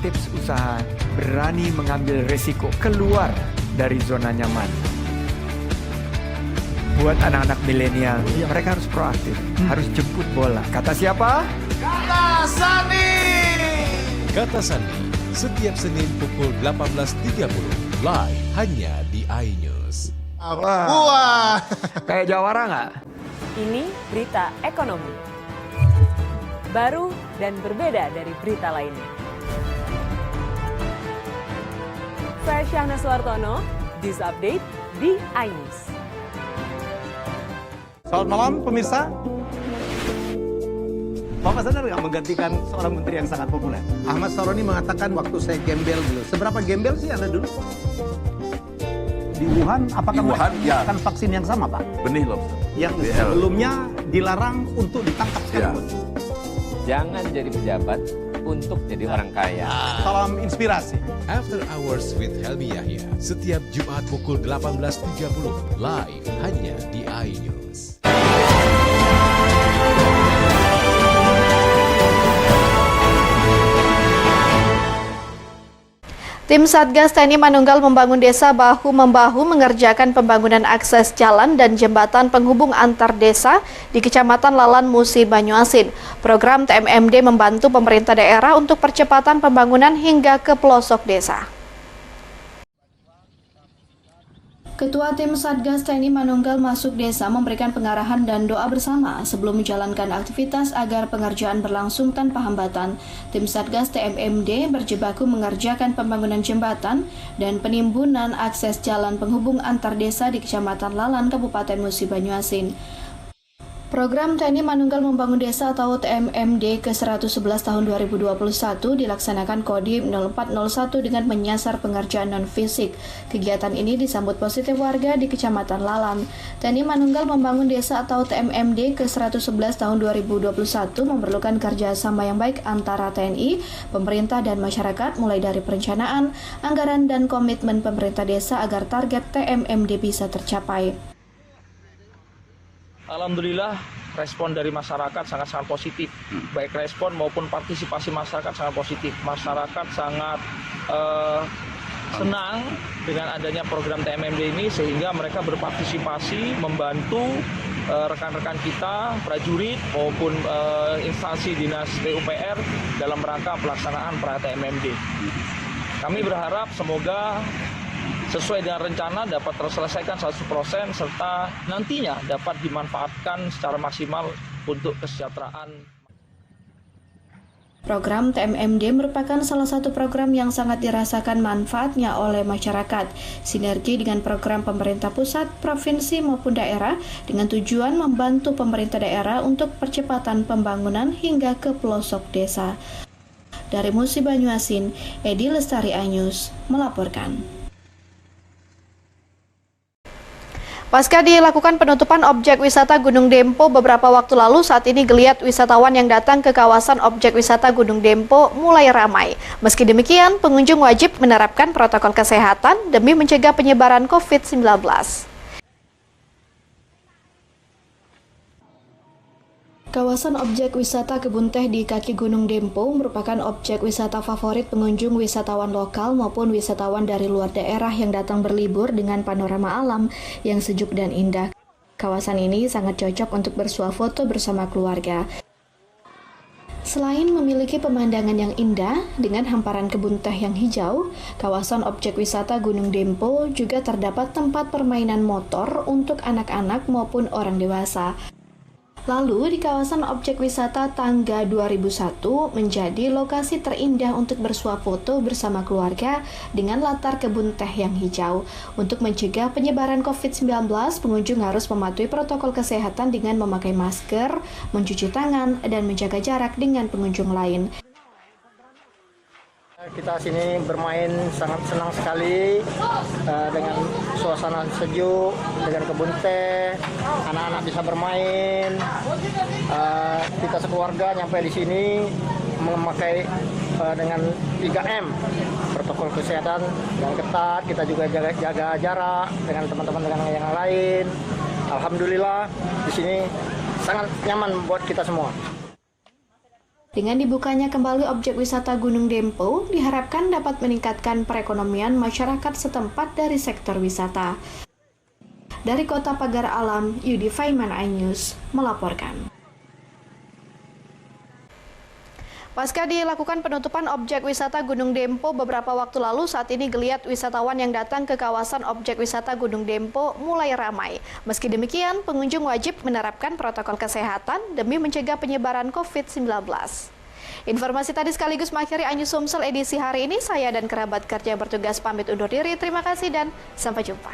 Tips usaha berani mengambil resiko keluar dari zona nyaman. Buat anak-anak milenial, mereka harus proaktif, harus jemput bola. Kata siapa? Kata Sandi! Kata Sandi setiap Senin pukul 18.30 live hanya di iNews. Wah, kayak jawara nggak? Ini berita ekonomi. Baru dan berbeda dari berita lainnya. Saya Syahna Suartono, this update di iNews. Selamat malam pemirsa. Bapak sadar nggak menggantikan seorang menteri yang sangat populer? Ahmad Saroni mengatakan waktu saya gembel dulu. Seberapa gembel sih Anda dulu? Di Wuhan, apakah akan vaksin yang sama, Pak? Benih lobster. Yang sebelumnya dilarang untuk ditangkap sekalipun. Jangan jadi pejabat untuk jadi orang kaya. Salam inspirasi. After Hours with Helmi Yahya setiap Jumat pukul 18.30 live hanya di iNews. Tim Satgas TNI Manunggal membangun desa bahu-membahu mengerjakan pembangunan akses jalan dan jembatan penghubung antar desa di Kecamatan Lalan Musi, Banyuasin. Program TMMD membantu pemerintah daerah untuk percepatan pembangunan hingga ke pelosok desa. Ketua Tim Satgas TNI Manunggal masuk desa memberikan pengarahan dan doa bersama sebelum menjalankan aktivitas agar pengerjaan berlangsung tanpa hambatan. Tim Satgas TMMD berjibaku mengerjakan pembangunan jembatan dan penimbunan akses jalan penghubung antar desa di Kecamatan Lalan, Kabupaten Musi, Banyuasin. Program TNI Manunggal Membangun Desa atau TMMD ke-111 tahun 2021 dilaksanakan Kodim 0401 dengan menyasar pengerjaan non-fisik. Kegiatan ini disambut positif warga di Kecamatan Lalan. TNI Manunggal Membangun Desa atau TMMD ke-111 tahun 2021 memerlukan kerjasama yang baik antara TNI, pemerintah, dan masyarakat mulai dari perencanaan, anggaran, dan komitmen pemerintah desa agar target TMMD bisa tercapai. Alhamdulillah respon dari masyarakat sangat-sangat positif, baik respon maupun partisipasi masyarakat sangat positif. Masyarakat sangat senang dengan adanya program TMMD ini sehingga mereka berpartisipasi membantu rekan-rekan kita, prajurit maupun instansi dinas PUPR dalam rangka pelaksanaan pra TMMD. Kami berharap semoga sesuai dengan rencana dapat terselesaikan 100% serta nantinya dapat dimanfaatkan secara maksimal untuk kesejahteraan. Program TMMD merupakan salah satu program yang sangat dirasakan manfaatnya oleh masyarakat. Sinergi dengan program pemerintah pusat, provinsi maupun daerah dengan tujuan membantu pemerintah daerah untuk percepatan pembangunan hingga ke pelosok desa. Dari Musi Banyuasin, Edi Lestari Anyus melaporkan. Pasca dilakukan penutupan objek wisata Gunung Dempo beberapa waktu lalu, saat ini geliat wisatawan yang datang ke kawasan objek wisata Gunung Dempo mulai ramai. Meski demikian, pengunjung wajib menerapkan protokol kesehatan demi mencegah penyebaran COVID-19. Kawasan objek wisata Kebun Teh di kaki Gunung Dempo merupakan objek wisata favorit pengunjung wisatawan lokal maupun wisatawan dari luar daerah yang datang berlibur dengan panorama alam yang sejuk dan indah. Kawasan ini sangat cocok untuk bersuah foto bersama keluarga. Selain memiliki pemandangan yang indah dengan hamparan kebun teh yang hijau, kawasan objek wisata Gunung Dempo juga terdapat tempat permainan motor untuk anak-anak maupun orang dewasa. Lalu, di kawasan objek wisata Tangga 2001 menjadi lokasi terindah untuk bersuah foto bersama keluarga dengan latar kebun teh yang hijau. Untuk mencegah penyebaran COVID-19, pengunjung harus mematuhi protokol kesehatan dengan memakai masker, mencuci tangan, dan menjaga jarak dengan pengunjung lain. Kita sini bermain sangat senang sekali dengan suasana sejuk, dengan kebun teh, anak-anak bisa bermain. Kita sekeluarga nyampe di sini memakai dengan 3M, protokol kesehatan yang ketat. Kita juga jaga jarak dengan teman-teman dengan yang lain. Alhamdulillah di sini sangat nyaman buat kita semua. Dengan dibukanya kembali objek wisata Gunung Dempo, diharapkan dapat meningkatkan perekonomian masyarakat setempat dari sektor wisata. Dari Kota Pagar Alam, Yudi Faiman iNews melaporkan. Pasca dilakukan penutupan objek wisata Gunung Dempo beberapa waktu lalu, saat ini geliat wisatawan yang datang ke kawasan objek wisata Gunung Dempo mulai ramai. Meski demikian, pengunjung wajib menerapkan protokol kesehatan demi mencegah penyebaran COVID-19. Informasi tadi sekaligus mengakhiri iNews Sumsel edisi hari ini. Saya dan kerabat kerja bertugas pamit undur diri. Terima kasih dan sampai jumpa.